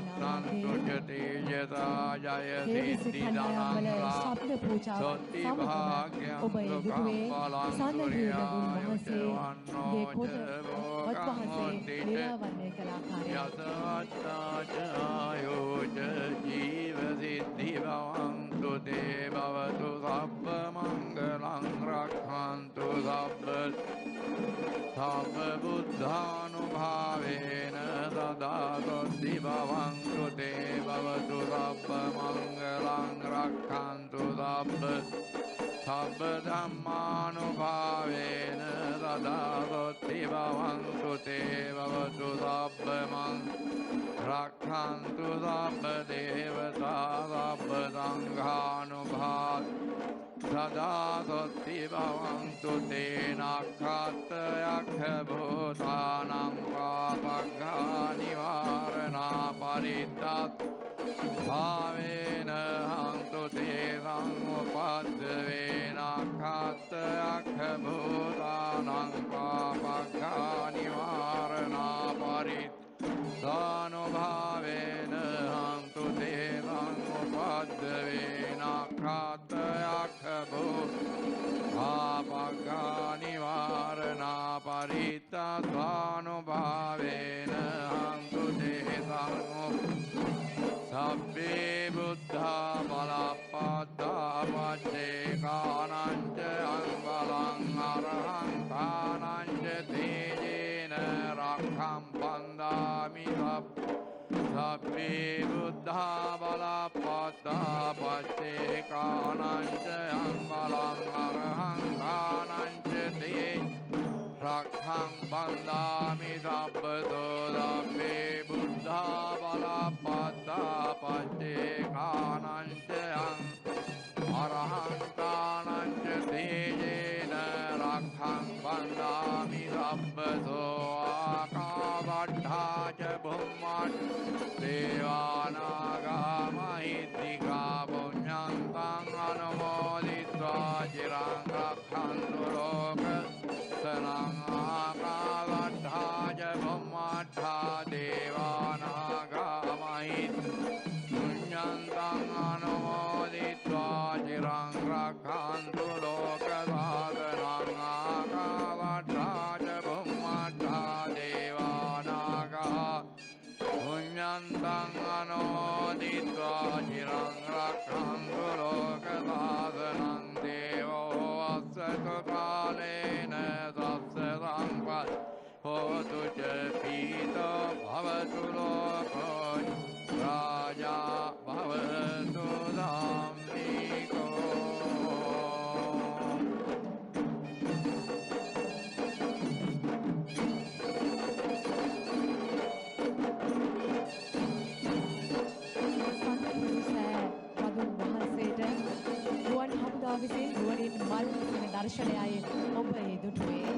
රක්ඛන්තු ච තේජසා ජය හේවිසි සිද්ධි කණ්ඩායම්වල දනං ශබ්ද පූජාව සොත්ති සමගම භාග්‍යං ඔබ ඒ දුටුවේ සඳහිරදුන් වහන්සේගේ කොට වහන්සේ නිරාවරණය කළ ආකාරය. යසවත්තාචායෝච ජීව සිද්ධි භවන්තු තේ භවතු සබ්බ මංගලං රක්ඛන්තු සබ්බ බුද්ධානුභාවේන සදා සොත්ති භවන්තු තේ භවතු සබ්බ මංගලං රක්ඛන්තු සබ්බ ධම්මානුභාවේන සදා සොත්ති භවන්තු තේ භවතු සබ්බ රක්ඛන්තු සබ්බ දේවතා සබ්බ සංඝානුභාව සදා සොත්ති භවන්තු තේන අක්ඛත්යක්ඛ භූතානං පාපග්ඝා නිවාරණා පරිත්තත් භාවේන හන්තු තේ සංඋපද්දවේන අක්ඛත්යක්ඛ භූතානං පාපග්ඝා නිවාරණා පරිත්තානුභාවේන හන්තු තේ සංඋපද්දවේන අක්ඛත්යක්ඛ පාපග්ඝා නිවාරණා පරිත්තානුභාවේන හන්තු තේ සබ්බේ බුද්ධා බලප්පත්තා පච්චේකානංච අංගලං අරහං කානංච තේජේන රක්ඛම් පන්දාමි සබ්බේ බුද්ධා බලප්පත්තා පච්චේකානංච අංගලං අරහං කානංච තේ රක්ඛං බන්දාමි සබ්බතෝ සබ්බේ බුද්ධා බලප්පත්තා පච්චේකානංච අරහං කානංච තේජේන රක්ඛං බන්දාමි සබ්බතෝ ආකාවට්ඨා ච බුම්මත් දේවානාගා මහිද්దికා පුඤ්ඤන්තං අනුමෝදිत्वा චිරං රක්ඛන්තු ලෝක සනං ආකාවට්ඨා ච බුම්මත්ථා දේවානාගා පුඤ්ඤන්තං අනුමෝදිत्वा චිරං රක්ඛන්තු ලෝක සාසනං ආකාවට්ඨා ච බුම්මත්ථා දේවානාගා පුඤ්ඤන්තං අනුමෝදිत्वा චිරං රක්ඛන්තු ලෝක සාසනං දේවෝ වස්සතු කාලේන හෝතු ච පීතෝ භවතු ලෝකෝ රාජා භවතු ධම්මිකෝ. රදුන් වහන්සේට ගුවන් හමුදා විසින් ගුවනින් මල් පිසින දර්ශනයයි ඔබ ඒ දුටුවේ.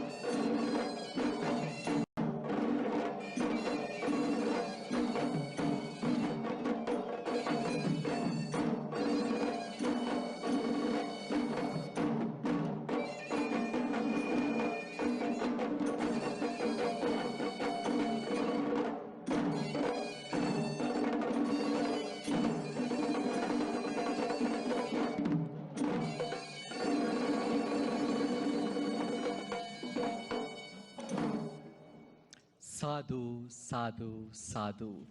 සාදු සාදු සාදු.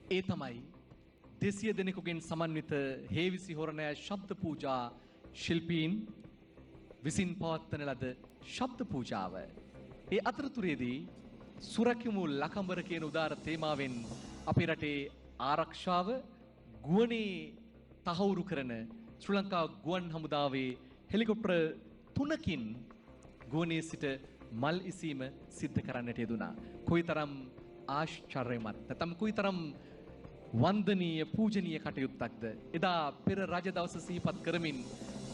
ඒ තමයි 200 දෙනෙකුගෙන් සමන්විත හේවිසි හොරණය ශබ්ද පූජා ශිල්පීන් විසින් පවත්වන ලද ශබ්ද පූජාව. ඒ අතරතුරේදී සුරකිමු ලකඹර කියන උදාර තේමාවෙන් අපේ රටේ ආරක්ෂාව ගුවනේ තහවුරු කරන ශ්‍රී ලංකා ගුවන් හමුදාවේ හෙලිකොප්ටර් 3කින් ගුවනේ සිට මල් ඉසීම සිද්ධ කරන්නට යෙදුණා. කොයිතරම් ආශ්චර්යමත් නැත්නම් කොයිතරම් වන්දනීය පූජනීය කටයුත්තක්ද. එදා පෙර රජ දවස සිහිපත් කරමින්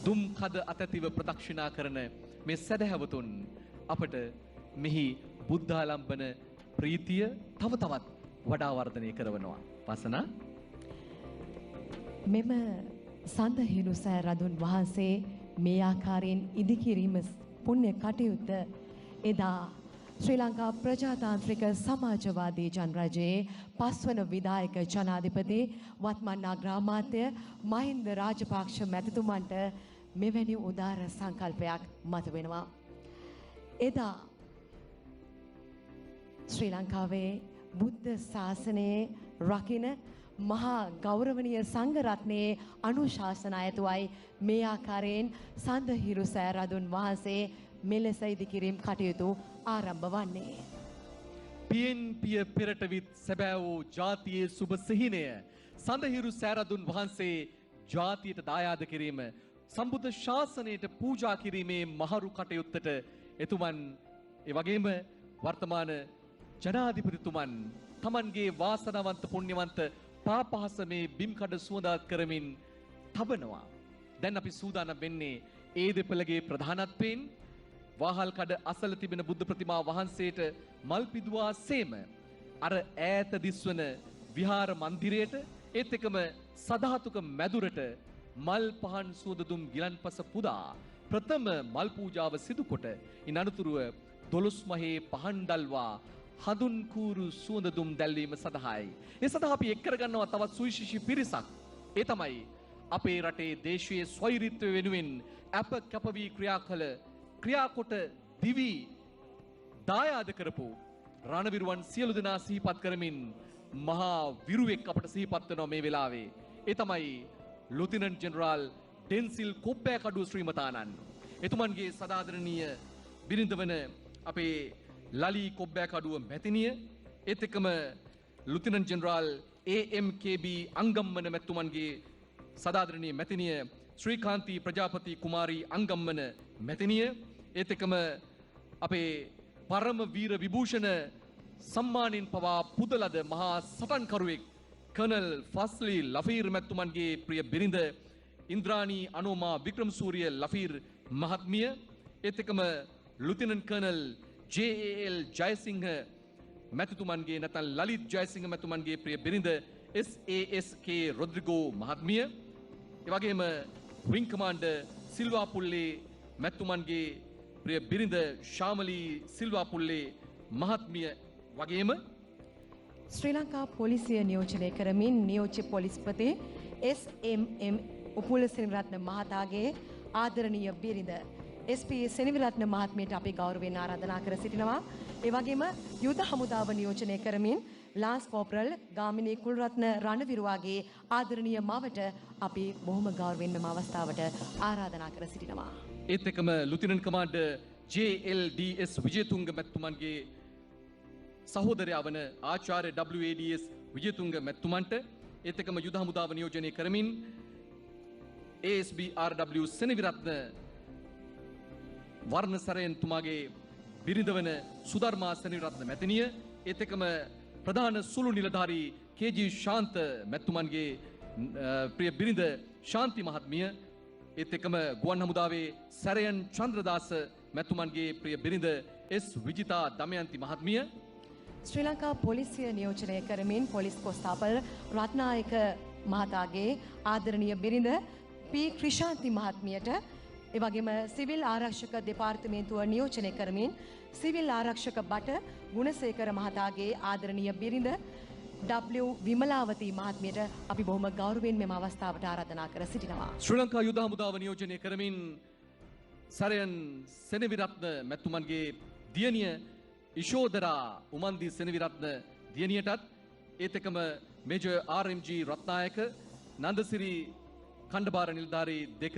දුම් කද අතැතිව ප්‍රදක්ෂිනා කරන මේ සදහැවතුන් අපට මෙහි බුද්ධාලම්බන ප්‍රීතිය තව තවත් වඩා වර්ධනය කරනවා. වසනා මෙම සඳහිරු සෑ රදුන් වහන්සේ මේ ආකාරයෙන් ඉදිකිරීම පුණ්‍ය කටයුත්ත එදා ශ්‍රී ලංකා ප්‍රජාතාන්ත්‍රික සමාජවාදී ජනරජයේ පස්වන විධායක ජනාධිපති වත්මන් අග්‍රාමාත්‍ය මහින්ද රාජපක්ෂ මැතිතුමන්ට මෙවැනි උදාර සංකල්පයක් මතුවෙනවා. එදා ශ්‍රී ලංකාවේ බුද්ධ ශාසනයේ රකින මහා ගෞරවනීය සංඝරත්නයේ අනුශාසනා ඇතුවයි මේ ආකාරයෙන් සඳහිරු සෑරදුන් වහන්සේ මෙලෙස ඉදිකිරීම් කටයුතු ආරම්භ වන්නේ. පියෙන් පිය පෙරට විත් සැබෑ වූ ජාතියේ සුබ සිහිනය සඳහිරු සෑරදුන් වහන්සේ ජාතියට දායාද කිරීම සම්බුද්ධ ශාසනයට පූජා කිරීමේ මහරු කටයුත්තට එතුමන් එවැගේම වර්තමාන ජනාධිපතිතුමන් තමන්ගේ වාසනාවන්ත පුණ්‍යවන්ත පාපහස මේ බිම්කඩ සුවඳාත් කරමින් තබනවා. දැන් අපි සූදානම් වෙන්නේ ඒ දෙපළගේ ප්‍රධානත්වයෙන් වාහල් කඩ අසල තිබෙන බුද්ධ ප්‍රතිමා වහන්සේට මල් පිදුවා සේම අර ඈත දිස්වන විහාර මන්දිරයට ඒත් එකම සදාතුක මැදුරට මල් පහන් සුවඳ දුම් ගිලන්පස පුදා ප්‍රථම මල් පූජාව සිදු කොට ඉන් අනතුරුව 12 මහේ පහන් දල්වා හඳුන් කූරු සුවඳ දුම් දැල්වීම සඳහායි. ඒ සඳහා අපි එක් කරගන්නවා තවත් සුවිශේෂී පිරිසක්. ඒ තමයි අපේ රටේ දේශීය ස්වෛරීත්වය වෙනුවෙන් අප කැප වී ක්‍රියා කළ ක්‍රියාකොට දිවි දායාද කරපු රණවිරුවන් සියලු දෙනා සිහිපත් කරමින් මහා විරුවෙක් අපට සිහිපත් වෙනවා මේ වෙලාවේ. ඒ තමයි ලුතිනන්ට් ජෙනරාල් ඩෙන්සිල් කොබ්බෑකඩුව ශ්‍රීමතාණන්. එතුමන්ගේ සදාදරණීය බිරිඳ වන අපේ ලලී කොබ්බෑකඩුව මැතිනිය ඒත් එක්කම ලුතිනන්ට් ජෙනරාල් AMKB අංගම්මන මැතිතුමන්ගේ සදාදරණීය මැතිනිය ශ්‍රීකාන්ති ප්‍රජාපති කුමාරී අංගම්මන මැතිනිය ඒත් එක්කම අපේ පරම වීර විභූෂණ සම්මානින් පවා පුදලද මහා සටන්කරුවෙක් කර්නල් ෆස්ලි ලෆීර් මැතිතුමන්ගේ ප්‍රිය බිරිඳ ඉන්ද්‍රාණී අනෝමා වික්‍රමසූරිය ලෆීර් මහත්මිය ඒත් එක්කම ලුතිනන්ට් කර්නල් JAL ජයසිංහ මැතිතුමන්ගේ නැත්නම් ලලිත් ජයසිංහ මැතිතුමන්ගේ ප්‍රිය බිරිඳ SASK රොඩ්රිගෝ මහත්මිය ඒ වගේම විං කමාන්ඩර් සිල්වා පුල්ලේ මැතිතුමන්ගේ ප්‍රිය බිරිඳ ශාමලී සිල්වා පුල්ලේ මහත්මිය වගේම ශ්‍රී ලංකා පොලිසිය නියෝජනය කරමින් නියෝජ්‍ය පොලිස්පති SMM උපුල සෙනවිරත්න මහතාගේ ආදරණීය බිරිඳ SP සෙනවිරත්න මහත්මියට අපි ගෞරවයෙන් ආරාධනා කර සිටිනවා. ඒ වගේම යුද හමුදාව නියෝජනය කරමින් ලාන්ස් කෝපරල් ගාමිණී කුලරත්න රණවිරුවාගේ ආදරණීය මවට අපි බොහොම ගෞරවයෙන් මෙම අවස්ථාවට ආරාධනා කර සිටිනවා. ඒත් එක්කම ලුතිනන්ට් කමාන්ඩර් JLDS විජේතුංග මැතිතුමන්ගේ සහෝදරයා වන ආචාර්ය WADS විජේතුංග මැතිතුමන්ට ඒත් එක්කම යුද හමුදාව නියෝජනය කරමින් ASB RW සෙනවිරත්න වර්ණසරයන් තුමාගේ බිරිඳ වන සුධර්මා සෙනවිරත්න මැතිනිය ඒත් එක්කම ප්‍රධාන සුළු නිලධාරී KG ශාන්ත මැතිතුමන්ගේ ප්‍රිය බිරිඳ ශාන්ති මහත්මිය ඒත් එක්කම ගුවන් හමුදාවේ සරයන් චන්ද්‍රදාස මැතිතුමන්ගේ ප්‍රිය බිරිඳ S විජිතා දමයන්ති මහත්මිය ශ්‍රී ලංකා පොලිසිය නියෝජනය කරමින් පොලිස් කොස්තාපල් රත්නායක මහතාගේ ආදරණීය බිරිඳ P ක්‍රිෂාන්ති මහත්මියට එවැගේම සිවිල් ආරක්ෂක දෙපාර්තමේන්තුව නියෝජනය කරමින් සිවිල් ආරක්ෂක බට ගුණසේකර මහතාගේ ආදරණීය බිරිඳ W විමලාවතී මහත්මියට අපි බොහොම ගෞරවයෙන් මෙම අවස්ථාවට ආරාධනා කර සිටිනවා. ශ්‍රී ලංකා යුද හමුදාව නියෝජනය කරමින් සරයන් සෙනවිරත්න මැතිතුමන්ගේ දියණිය ඉෂෝදරා උමන්දි සෙනවිරත්න දියණියටත් ඒත් එක්කම මේජර් RMG රත්නායක නන්දසිරි ඛණ්ඩභාර නිලධාරී දෙක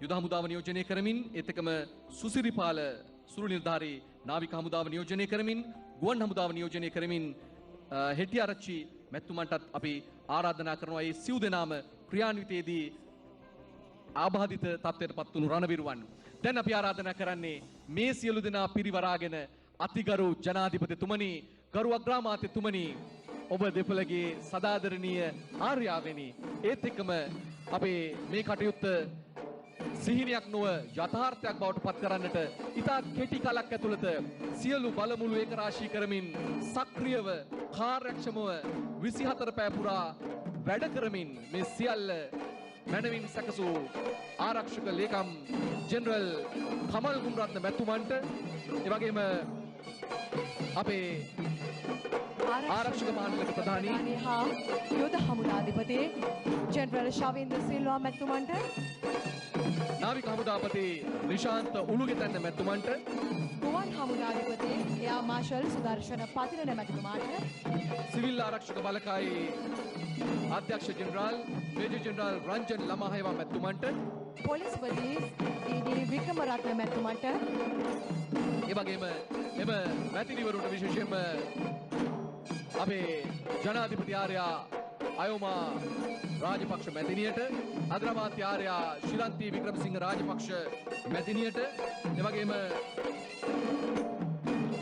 යුද හමුදාව නියෝජනය කරමින් ඒත් එක්කම සුසිරිපාල සුළු නිලධාරී නාවික හමුදාව නියෝජනය කරමින් ගුවන් හමුදාව නියෝජනය කරමින් හෙටිආරච්චි මැතිතුමන්ටත් අපි ආරාධනා කරනවා මේ සිව් දෙනාම ක්‍රියාන්විතයේදී ආබාධිත තත්ත්වයට පත් වුණු රණවිරුවන්. දැන් අපි ආරාධනා කරන්නේ මේ සියලු දෙනා පිරිවරාගෙන අතිගරු ජනාධිපතිතුමනි, ගරු අග්‍රාමාත්‍යතුමනි, ඔබ දෙපළගේ සදාදරණීය ආර්යාවෙනි, ඒත් එක්කම අපේ මේ කටයුත්ත සිහිනයක් නොව යථාර්ථයක් බවට පත් කරන්නට ඉතා කෙටි කලක් ඇතුළත සියලු බලමුළු ඒක රාශී කරමින් සක්‍රියව කාර්යක්ෂමව 24 පැය පුරා වැඩ කරමින් මේ සියල්ල මැනවින් සැකසූ ආරක්ෂක ලේකම් ජෙනරල් කමල් ගුණරත්න මැතිතුමන්ට එවැගේම අපේ ආරක්ෂක මාණ්ඩලක ප්‍රධානී හා යුද හමුදාධිපති ජෙනරල් ශවීන්ද්‍ර සිල්වා මැතිතුමන්ට නාවික හමුදාපති නිශාන්ත උළුගෙතැන්න මැතිතුමන්ට ගුවන් හමුදාධිපති එයා මාෂල් සුදර්ශන පතිරණ මැතිතුමාට සිවිල් ආරක්ෂක බලකායේ අධ්‍යක්ෂ general major general Ranjan Lamahewa මැතිතුමන්ට පොලිස්පති ඊ.ඩී. වික්‍රමරත්න මැතිතුමන්ට ඒ වගේම එම මැතිනිවරුන්ට විශේෂයෙන්ම අපේ ජනාධිපති ආර්යා අයෝමා රාජපක්ෂ මැතිනියට අග්‍රාමාත්‍ය ආර්යා ශිලන්ති වික්‍රමසිංහ රාජපක්ෂ මැතිනියට ඒ වගේම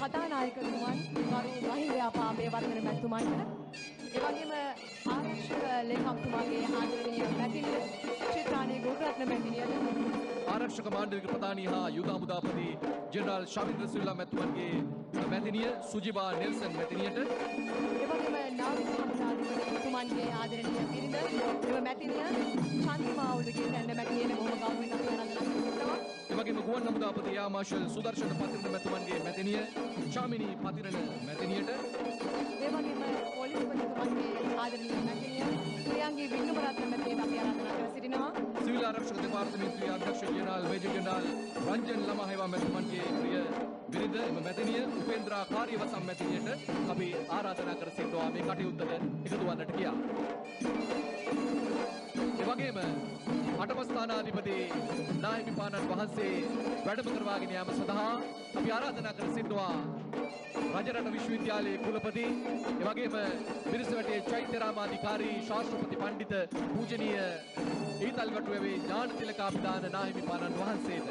කතානායකතුමන් ගරු මහින්දයාපාමේ වර්ධන මැතිතුමන්ට ඒ වගේම ආරක්ෂක ලේකම්තුමාගේ ආදරණීය මැතිනිය චිත්‍රාණී ගුණරත්න මැතිනියට ආරක්ෂක මාණ්ඩලික ප්‍රධානී හා යුද හමුදාපති ජෙනරාල් ශවීන්ද්‍ර සිල්වා මැතිතුමන්ගේ මැතිනිය සුජිබා නෙල්සන් මැතිනියට එවැගේම නාවික හමුදාධිපතිතුමන්ගේ ආදරණීය බිරිඳ එම මැතිනිය චන්ද්‍රිමා උළුගේ දැන්න මැතිනියට බොහොම ගෞරවයෙන් අපි ආරාධනා කරනවා. එවැගේම ගුවන් හමුදාපති යා මාෂල් සුදර්ශන පතිරණ මැතිතුමන්ගේ මැතිනිය ශාමිනී පතිරණ මැතිනියට එවැගේම පොලිස්පතිතුමන්ගේ ආදරණීය මැතිනිය ප්‍රියංගී වික්‍රමරත්න මැතිනියට අපි ආරාධනා කර සිටිනවා. සිවිල් ආරක්ෂක දෙපාර්තමේන්තුවේ අධ්‍යක්ෂ ජෙනරාල් මේජර් ජෙනරාල් රංජන් ළමාහේවා මැතිතුමන්ගේ ප්‍රිය බිරිඳ එම මැතිනිය උපේන්ද්‍රා කාර්යවසම් මැතිනියට අපි ආරාධනා කර සිටිනවා මේ කටයුත්තට එකතු වන්නට කියා. ඒ වගේම අටම ස්ථානාධිපති නාහිමිපාණන් වහන්සේ වැඩම කරවාගෙන යාම සඳහා අපි ආරාධනා කර සිටිනවා රජරට විශ්වවිද්‍යාලයේ කුලපති ඒ වගේම මිරිසවැටේ චෛත්‍යරාමාධිකාරී ශාස්ත්‍රපති පණ්ඩිත පූජනීය ඊතල්ගටුවේ ඥානතිලකාභිදාන නාහිමිපාණන් වහන්සේට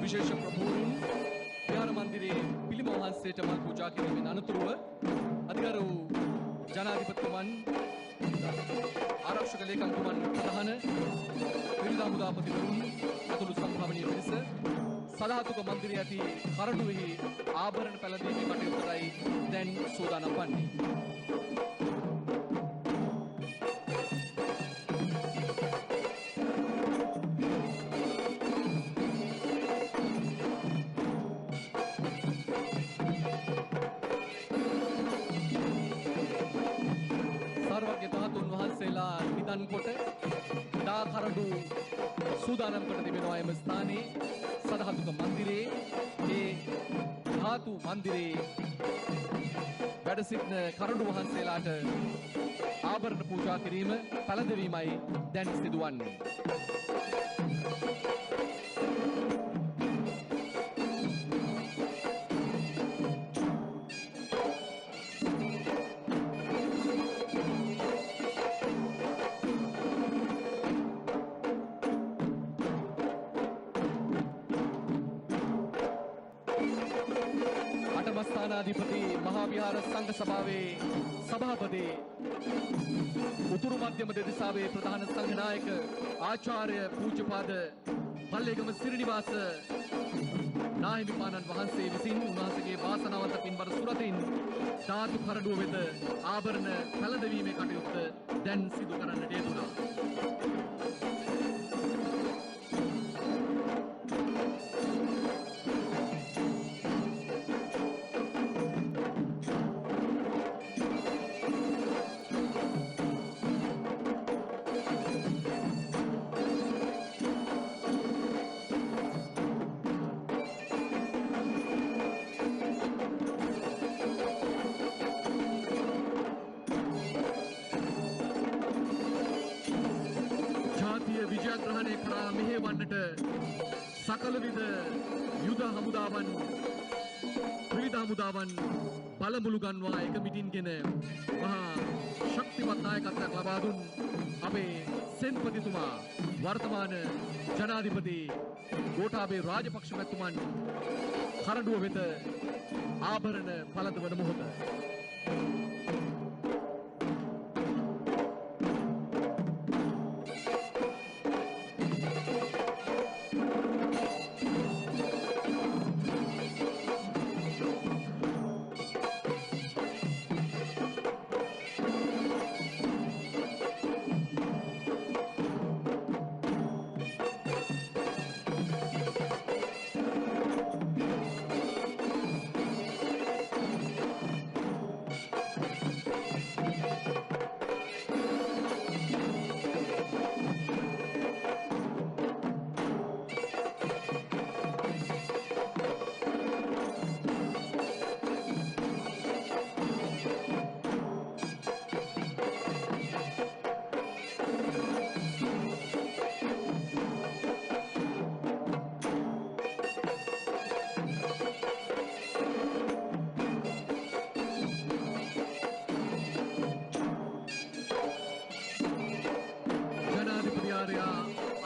විශේෂ ප්‍රමුඛුන් විහාර මන්දිරයේ පිළිම වහන්සේට මල් පූජා කිරීමෙන් අනතුරුව අධිකරු ජනාධිපතිතුමන් ආරක්ෂක ආරක්ෂක ලේකම්තුමන් ප්‍රධාන ත්‍රිවිධ හමුදාපතිවරුන් ඇතුළු සම්භාවනීය පිරිස සදාතුක මන්දිරයේ ඇති කරඬුවෙහි ආභරණ පැළඳීමේ කටයුත්තටයි දැන් සූදානම් වන්නේ. නිදන් කොට දා කරඬු සූදානම් කොට තිබෙනවා එම ස්ථානයේ සදහතුක මන්දිරයේ ඒ ධාතු මන්දිරයේ වැඩ සිටින කරඬු වහන්සේලාට ආභරණ පූජා කිරීම පැළඳවීමයි දැන් සිදුවන්නේ. අටමස්ථානාධිපති මහා විහාර සංඝ සභාවේ සභාපති උතුරු මධ්‍යම දෙදිසාවේ ප්‍රධාන සංඝ නායක ආචාර්ය පූජ්‍යපාද පල්ලේගම සිරිනිවාස නාහිමිපාණන් වහන්සේ විසින් උන්වහන්සේගේ වාසනාවන්ත පින්බර සුරතින් ධාතු කරඬුව වෙත ආභරණ පැළඳවීමේ කටයුත්ත දැන් සිදු කරන්නට යෙදුණා. විජයග්‍රහණය කරා මෙහෙවන්නට සකල විද යුද හමුදාවන් ත්‍රිවිධ හමුදාවන් බලමුළු ගන්වා එක මිටින්ගෙන මහා ශක්තිමත් නායකත්වයක් ලබා දුන් අපේ සෙන්පතිතුමා වර්තමාන ජනාධිපති ගෝඨාභය රාජපක්ෂ මැතිතුමන් කරඬුව වෙත ආභරණ පළඳවන මොහොත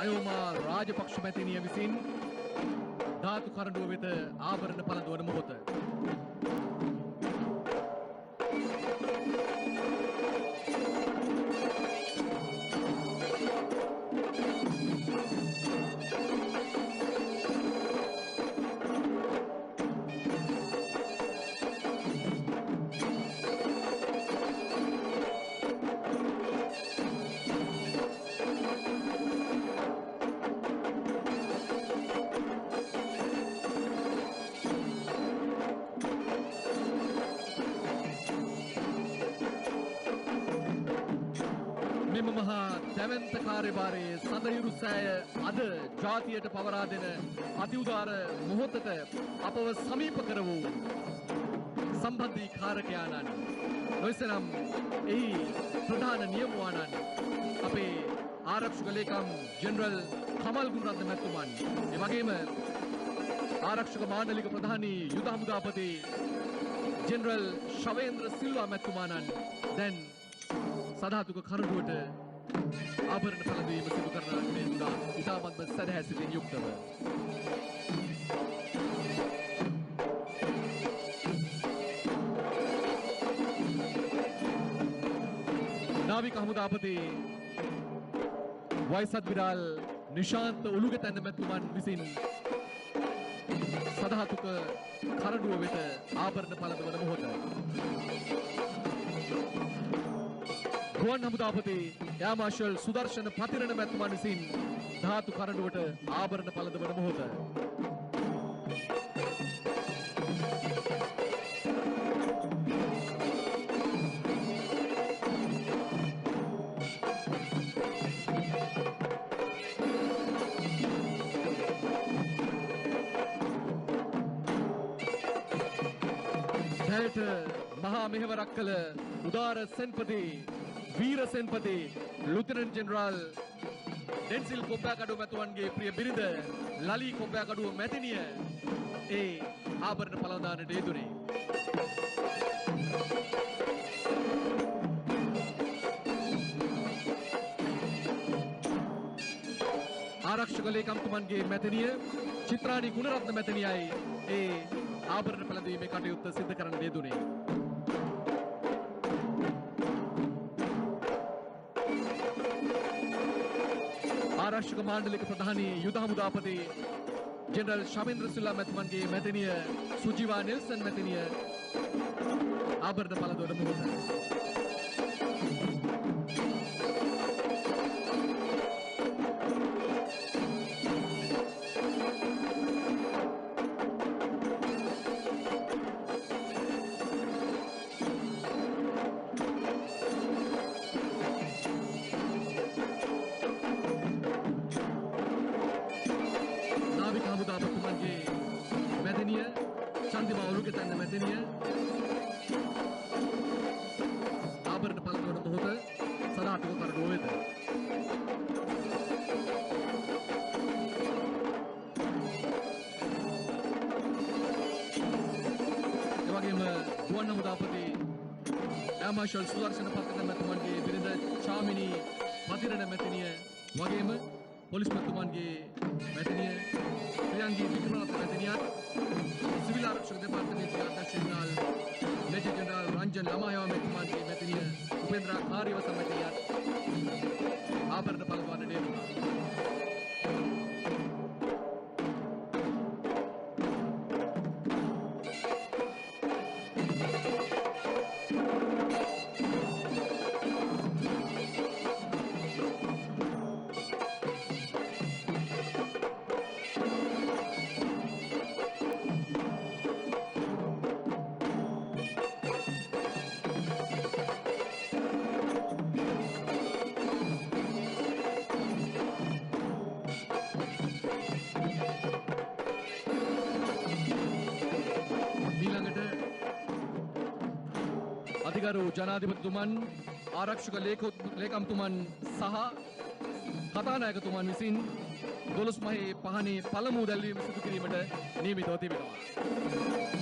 අයෝමා රාජපක්ෂ මැතිනිය විසින් ධාතු කරඬුව වෙත ආභරණ පළඳවන මොහොත මෙම මහා දැවැන්ත කාර්යභාරයේ සඳහිරු සෑය අද ජාතියට පවරා දෙන අති උදාර මොහොතට අපව සමීප කර වූ සම්බන්ධී කාරකයාණන් නොයිසනම් එහි ප්‍රධාන නියමුවාණන් අපේ ආරක්ෂක ලේකම් ජෙනරල් කමල් ගුණරත්න මැතිතුමන් එවැගේම ආරක්ෂක මාණ්ඩලික ප්‍රධානී යුද හමුදාපති ජෙනරල් ශවේන්ද්‍ර සිල්වා මැතිතුමාණන් දැන් සදාතුක කරඬුවට ආභරණ පැළඳවීම සිදු කරන මෙන්දා ඉතාමත්ම සැදැහැසිතින් යුක්තව නාවික හමුදාපති වයිසත් විරාල් නිශාන්ත උළුගතැන්න මැතිතුමන් විසින් සදහතුක කරඬුව වෙත ආභරණ පළඳවන මොහොත. ගුවන් හමුදාපති එයා මාර්ෂල් සුදර්ශන පතිරණ මැතිතුමන් විසින් ධාතු කරඬුවට ආභරණ පළඳවන මොහොත. මහා මෙහෙවරක් කළ උදාර සෙන්පති වීර සෙන්පති ලුතිනන්ට් ජෙනරාල් ඩෙන්සිල් කොබ්බෑකඩුව මැතිවන්ගේ ප්‍රිය බිරිඳ ලලී කොබ්බෑකඩුව මැතිනිය ඒ ආභරණ පළඳානට යෙදුනේ. ආරක්ෂක ලේකම්තුමන්ගේ මැතිනිය චිත්‍රාණි ගුණරත්න මැතිනියයි ඒ ආභරණ පළඳීමේ කටයුත්ත සිදු කරන්න යෙදුනේ. ආරක්ෂක මාණ්ඩලික ප්‍රධානී යුද හමුදාපති ජෙනරල් ශමේන්ද්‍ර සිල්වා මැතිතුමන්ගේ මැතිනිය සුජීවා නෙල්සන් මැතිනිය ආභරණ පළඳවන මොහොත. ආභරණ පළඳවන මොහොත සදාටක කරඬුව වෙත. එවැගේම ගුවන් හමුදාපති එයා මාර්ෂල් සුදර්ශන පතිරණ මැතිතුමන්ගේ බිරිඳ චාමිනී පතිරණ මැතිනිය වගේම පොලිස් මැතිතුමන්ගේ මැතිනිය ප්‍රියංගී වික්‍රමරත්න මැතිනියත් සිවිල් ආරක්ෂක දෙපාර්තමේන්තුවේ අධ්‍යක්ෂ general major general Ranjan लमायवा मැතිතුමාගේ මැතිනිය Upendra කාර්යවස මැතිනියත් ආභරණ පළඳවන්නට යෙදුණා. අධිකරු ජනාධිපතිතුමන් ආරක්ෂක ලේකම්තුමන් සහ කතානායකතුමන් විසින් 12 මහේ පහනේ පළමු දැල්වීම සිදු කිරීමට නියමිතව තිබෙනවා.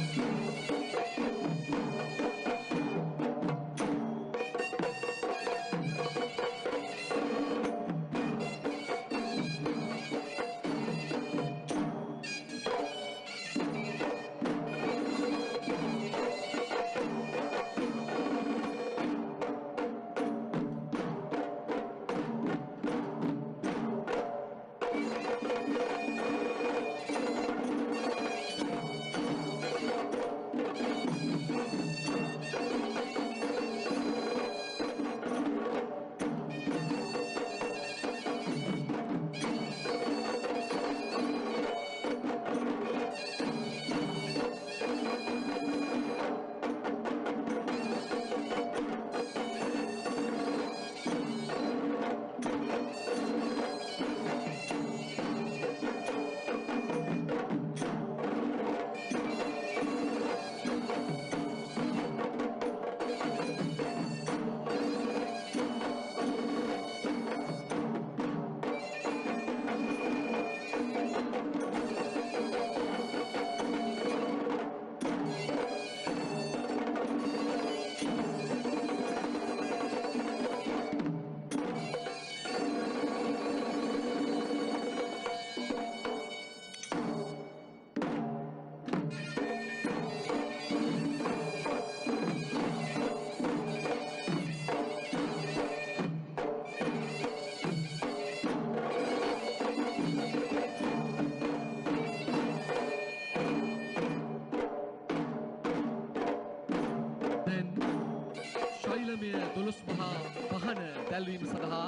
දැල්වීම සඳහා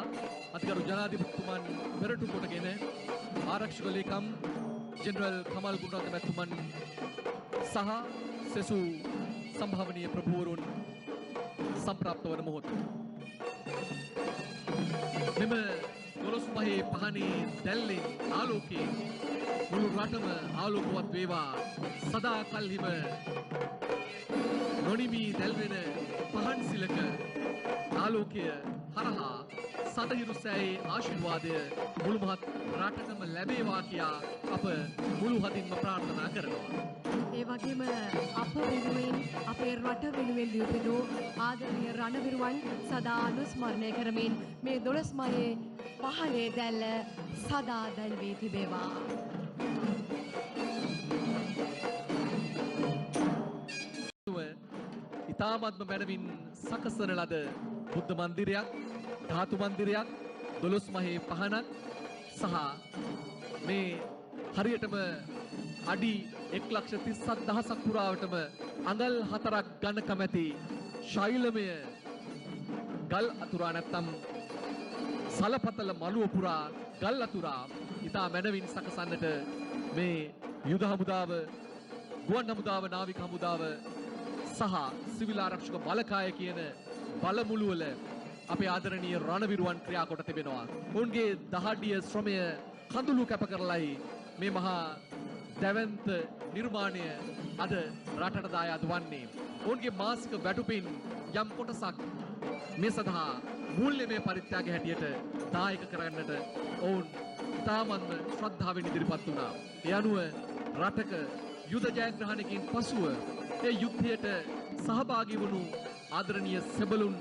අතිගරු ජනාධිපතිතුමන් පෙරටු කොටගෙන ආරක්ෂක ලේකම් ජෙනරල් කමල් ගුණරත්න මැතිතුමන් සහ සෙසු සම්භාවනීය ප්‍රභූවරුන් සම්ප්‍රාප්ත වන මොහොත මෙම 12 පහනේ දැල්ලෙන් ආලෝකයෙන් මුළු රටම ආලෝකවත් වේවා සදා කල්හිම නොනිමි දැල්වෙන පහන් සිලක ආලෝකය හරහා සදහිරු සෑයේ ආශිර්වාදය මුළු මහත් රටකම ලැබේවා කියා අප මුළු හදින්ම ප්‍රාර්ථනා කරනවා. ඒ වගේම අප වෙනුවෙන් අපේ රට වෙනුවෙන් ලියපෙනු ආදරණීය රණවිරුවන් සදා අනුස්මරණය කරමින් මේ 12 පහනේ දැල්ල සදා දැල්වී තිබේවා. ඉතාමත්ම මැනවින් සකසන ලද බුද්ධ මන්දිරයක්, ධාතු මන්දිරයක්, 12 පහනක් සහ මේ හරියටම අඩි 1,37,000ක් පුරාවටම අඟල් 4ක් ඝනකම ඇති ශෛලමය ගල් අතුරා නැත්තම් සලපතල මළුව පුරා ගල් අතුරා ඉතා මැනවින් සකසන්නට මේ යුද හමුදාව, ගුවන් හමුදාව, නාවික හමුදාව සහ සිවිල් ආරක්ෂක බලකාය කියන බලමුළුවල අපේ ආදරණීය රණවිරුවන් ක්‍රියා කොට තිබෙනවා. ඔවුන්ගේ දහඩිය ශ්‍රමය කඳුළු කැප කරලයි මේ මහා දැවැන්ත නිර්මාණය අද රටට දායාද වන්නේ. ඔවුන්ගේ මාසික වැටුපින් යම් කොටසක් මේ සඳහා මූල්‍යමය පරිත්‍යාග හැටියට දායක කරගන්නට ඔවුන් ඉතාමත්ම ශ්‍රද්ධාවෙන් ඉදිරිපත් වුණා. ඒ අනුව රටක යුද ජයග්‍රහණයකින් පසුව ඒ යුද්ධයට සහභාගී වුණු ආදරණීය සෙබළුන්,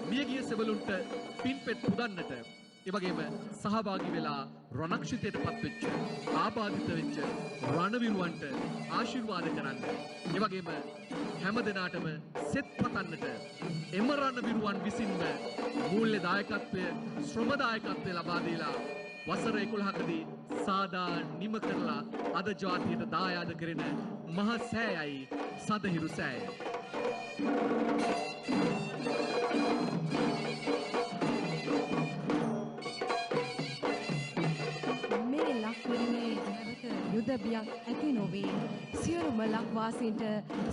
මියගිය සෙබළුන්ට පින්පෙත් පුදන්නට, ඒ වගේම සහභාගී වෙලා රණක්ෂිතයට පත්වෙච්ච, ආබාධිත වෙච්ච රණවිරුවන්ට ආශිර්වාද කරන්න, ඒ වගේම හැම දිනාටම සෙත් පතන්නට එම රණවිරුවන් විසින්ම මූල්‍ය දායකත්වය, ශ්‍රම දායකත්වය ලබා දීලා වසර 11කදී සාදා නිම කරලා අද ජාතියට දායාද කරන මහ සෑයයි සදහිරු සෑය. මේ ලක්වරණේ නැවත යුද බියක් ඇති නොවේ සියලුම ලක්වාසීන්ට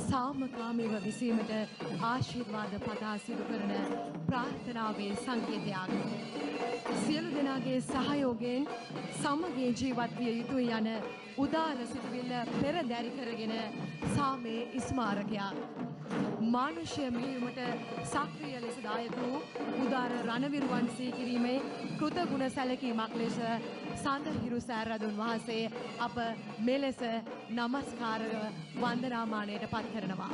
සාමකාමීව විසීමට ආශිර්වාද පතා සිදු කරන ප්‍රාර්ථනාවේ සංකේතයක්. සියලු දෙනාගේ සහයෝගයෙන් සමගිය ජීවත් විය යුතුය යන උදාර සිතුවිල්ල පෙරදැරි කරගෙන සාමයේ ස්මාරකයක්. මානුෂ්‍ය මෙහෙයුමට සක්‍රිය ලෙස දායක වූ උදාර රණවිරුවන් සීකිරීමේ කෘතගුණ සැලකීමක් ලෙස සඳහිරු සෑරදුන් වහන්සේ අප මෙලෙස නමස්කාරව වන්දනාමානයට පත් කරනවා.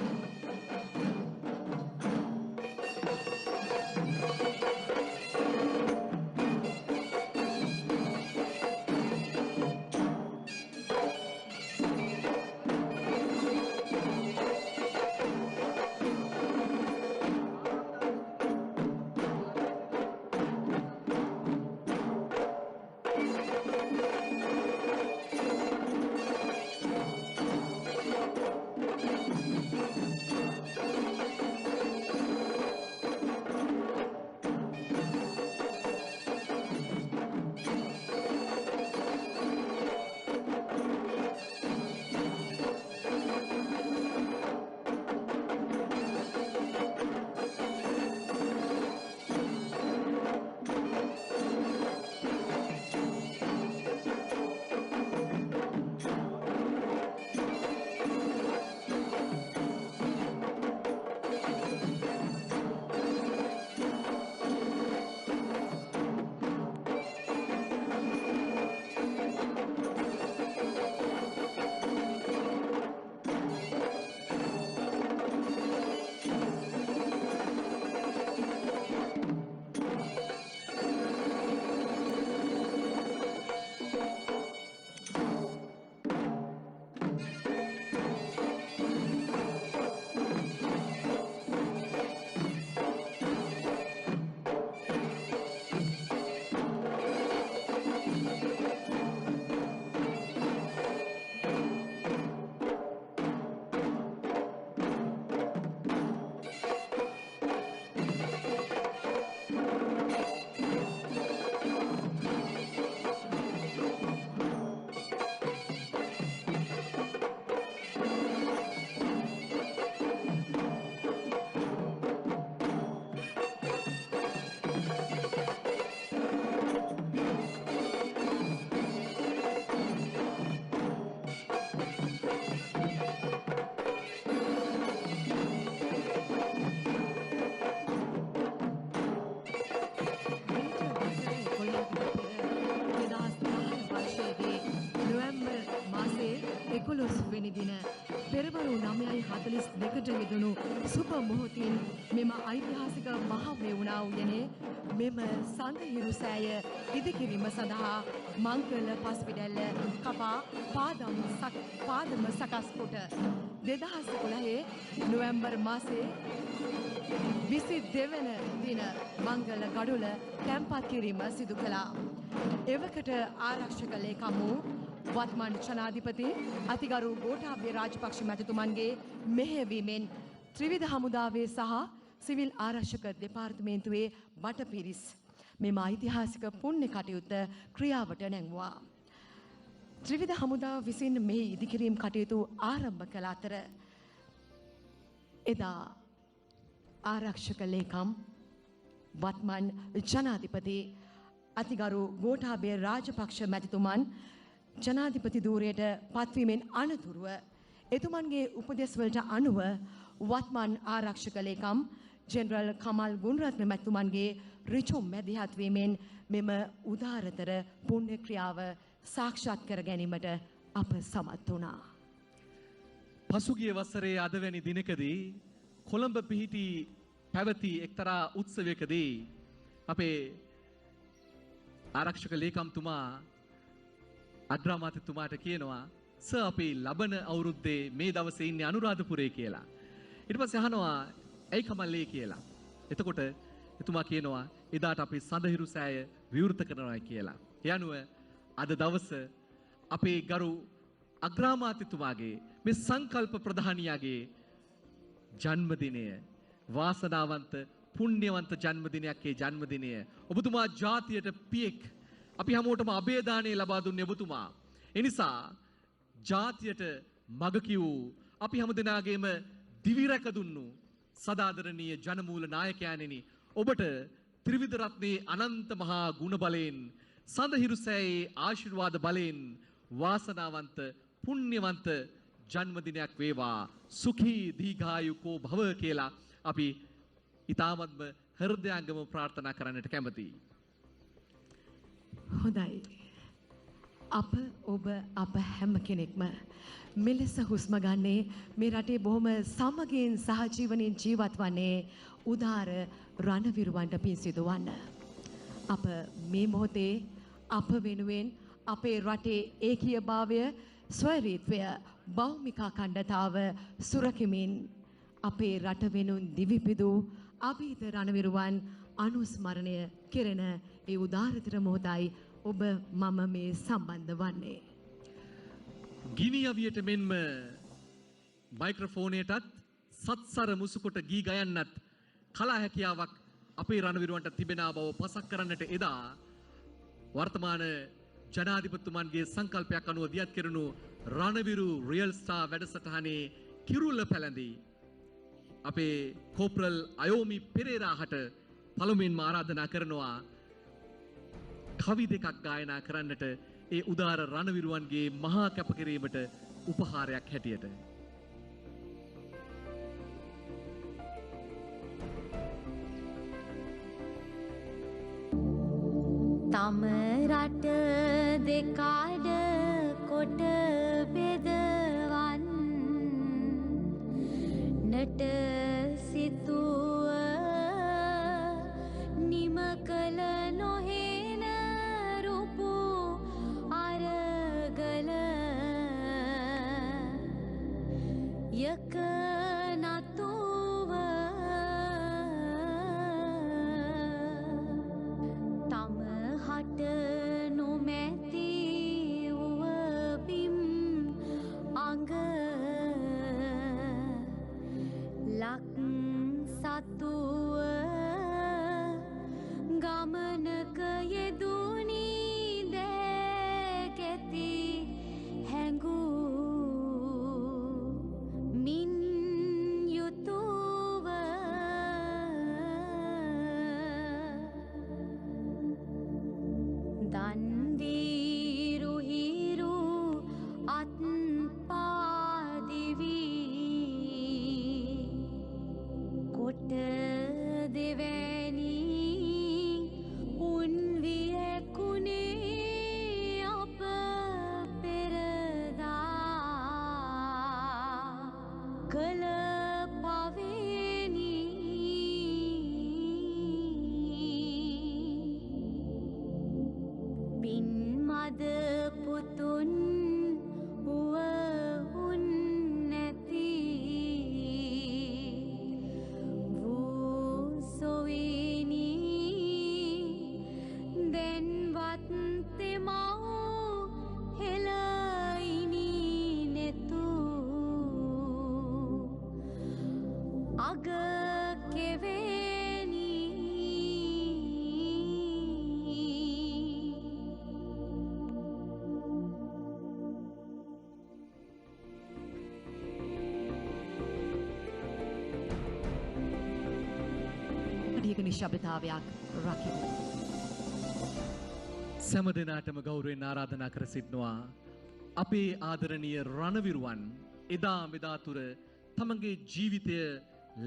11 වෙනි දින පෙරවරු 9:42ට යෙදුණු සුබ මොහොතින් මෙම ඓතිහාසික මහ මෙවුනා උයනේ මෙම සඳහිරු සෑය ඉදිකිරීම සඳහා මංගල පස්විඩැල්ල කපා පාදම සකස් කොට 2011 නොවැම්බර් මාසයේ 22 වන දින මංගල ගඩොල තැන්පත් කිරීම සිදු කළා. එවකට ආරක්ෂක ලේකම් වූ වත්මන් ජනාධිපති අතිගරු ගෝඨාභය රාජපක්ෂ මැතිතුමන්ගේ මෙහෙයවීමෙන් ත්‍රිවිධ හමුදාවේ සහ සිවිල් ආරක්ෂක දෙපාර්තමේන්තුවේ බටපිරිස් මෙම ඓතිහාසික පුණ්‍ය කටයුත්ත ක්‍රියාවට නැංවුවා. ත්‍රිවිධ හමුදාව විසින් මෙහි ඉදිකිරීම් කටයුතු ආරම්භ කළ අතර එදා ආරක්ෂක ලේකම් වත්මන් ජනාධිපති අතිගරු ගෝඨාභය රාජපක්ෂ මැතිතුමන් ජනාධිපති ධූරයට පත්වීමෙන් අනතුරුව එතුමන්ගේ උපදෙස් වලට අනුව වත්මන් ආරක්ෂක ලේකම් ජෙනරල් කමල් ගුණරත්න මැතිතුමන්ගේ ඍජු මැදිහත් වීමෙන් මෙම උදාරතර පුණ්‍ය ක්‍රියාව සාක්ෂාත් කර ගැනීමට අප සමත් වුණා. පසුගිය වසරේ අද වැනි දිනකදී කොළඹ පිහිටි පැවති එක්තරා උත්සවයකදී අපේ ආරක්ෂක ලේකම්තුමා අග්‍රාමාත්‍යතුමාට කියනවා සර් අපි ලබන අවුරුද්දේ මේ දවසේ ඉන්නේ අනුරාධපුරේ කියලා. ඊට පස්සේ අහනවා ඇයි කමල්ලේ කියලා. එතකොට එතුමා කියනවා එදාට අපි සඳහිරු සෑය විවෘත කරනවා කියලා. ඒ අනුව අද දවස අපේ ගරු අග්‍රාමාත්‍යතුමාගේ මේ සංකල්ප ප්‍රධානියාගේ ජන්මදිනය වාසනාවන්ත පුණ්‍යවන්ත ජන්මදිනයක් ඒ ජන්මදිනය. ඔබතුමා ජාතියට පියෙක්. අපි හැමෝටම අභේදානය ලබා දුන්නේ ඔබතුමා. ඒ නිසා ජාතියට මග කිවූ අපි හැමදෙනාගේම දිවි රැක දුන්නු සදාදරණීය ජනමූල නායකයාණෙනි ඔබට ත්‍රිවිධ රත්නයේ අනන්ත මහා ගුණ බලයෙන් සඳහිරු සෑයේ ආශිර්වාද බලයෙන් වාසනාවන්ත පුණ්‍යවන්ත ජන්මදිනයක් වේවා සුඛී දීඝායුකෝ භව කියලා අපි ඊ타මත්ම හෘදයාංගම ප්‍රාර්ථනා කරන්නට කැමතියි. හොඳයි. ඔබ අප හැම කෙනෙක්ම මෙලෙස හුස්ම ගන්නේ මේ රටේ බොහොම සමගින් සහජීවනින් ජීවත් වන්නේ උදාර රණවිරුවන්ට පින් සිදුවන්න. අප මේ මොහොතේ අප වෙනුවෙන් අපේ රටේ ඒකීයභාවය ස්වෛරීත්වය භෞමික අඛණ්ඩතාව සුරකිමින් අපේ රට වෙනුන් දිවිපිදු අභීත රණවිරුවන් අනුස්මරණය කෙරෙන ඒ උදාරතර මොහොතයි ඔබ මම මේ සම්බන්ධ වන්නේ. ගිනි අවියට මෙන්ම මයික්‍රොෆෝනයටත් සත්සර මුසුකොට ගී ගයන්නත් කලා හැකියාවක් අපේ රණවිරුවන්ට තිබෙනා බව පසක් කරන්නට එදා වර්තමාන ජනාධිපතිතුමන්ගේ සංකල්පයක් අනුව දියත් කෙරුණු රණවිරු රියල් ස්ටාර් වැඩසටහනේ කිරුළ පැලඳී අපේ කෝපරල් අයෝමි පෙරේරාහට පළමුවෙන්ම ආරාධනා කරනවා කවි දෙකක් ගායනා කරන්නට ඒ උදාර රණවිරුවන්ගේ මහා කැපකිරීමට උපහාරයක් හැටියට. තම රට දෙකඩ කොට බෙදවන් නට සිතුව නිම කළ නොහෙන රුපු අරගල යක නතුව තම හට නොමැති වුවබිම් අඟ ලක් සතුව ගමනක යෙදුනී දැකැති හැඟූ මින් යුතුව දන්දීරු හිරු අත් පාදිවි කොට දෙවැනි කළ පවෙනි පින් මද පුතුන් උවුන් නැති වූ සොවිනි දැන්වත් තෙමව් හෙලයිනි නෙතු අග කෙවෙනි අධික නිශ්ශබ්දතාවයක් රකිමු. සෑම දෙනාටම ගෞරවයෙන් ආරාධනා කර සිටිනවා අපේ ආදරණීය රණවිරුවන් එදා මෙදා තුර තමන්ගේ ජීවිතය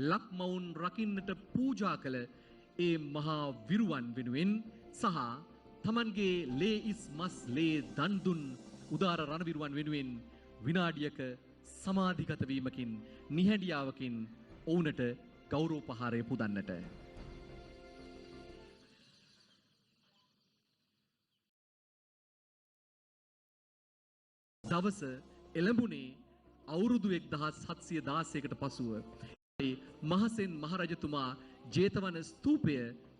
ලක්මවුන් රකින්නට පූජා කළ ඒ මහා විරුවන් වෙනුවෙන් සහ තමන්ගේ ලේ ඉස් මස් ලේ දන් දුන් උදාර රණවිරුවන් වෙනුවෙන් විනාඩියක සමාධිගත වීමකින් නිහඬියාවකින් ඔවුන්ට ගෞරවෝපහාරය පුදන්නට දවස එළඹුණේ අවුරුදු 1716කට පසුව මහසෙන් මහරජතුමා ජේතවන ස්තූපය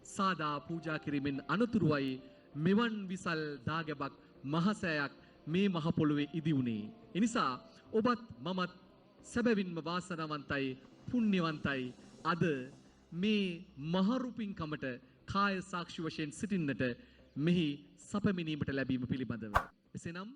සාදා පූජා කිරීමෙන් අනතුරුවයි මෙවන් විසල් දාගැබක් මහසෑයක් මේ මහ පොළොවේ ඉදි වුණේ. එනිසා ඔබත් මමත් සැබවින්ම වාසනාවන්තයි පුණ්‍යවන්තයි අද මේ මහරුපින්කමට කාය සාක්ෂි වශයෙන් සිටින්නට මෙහි සපමිනීමට ලැබීම පිළිබඳව. එසේනම්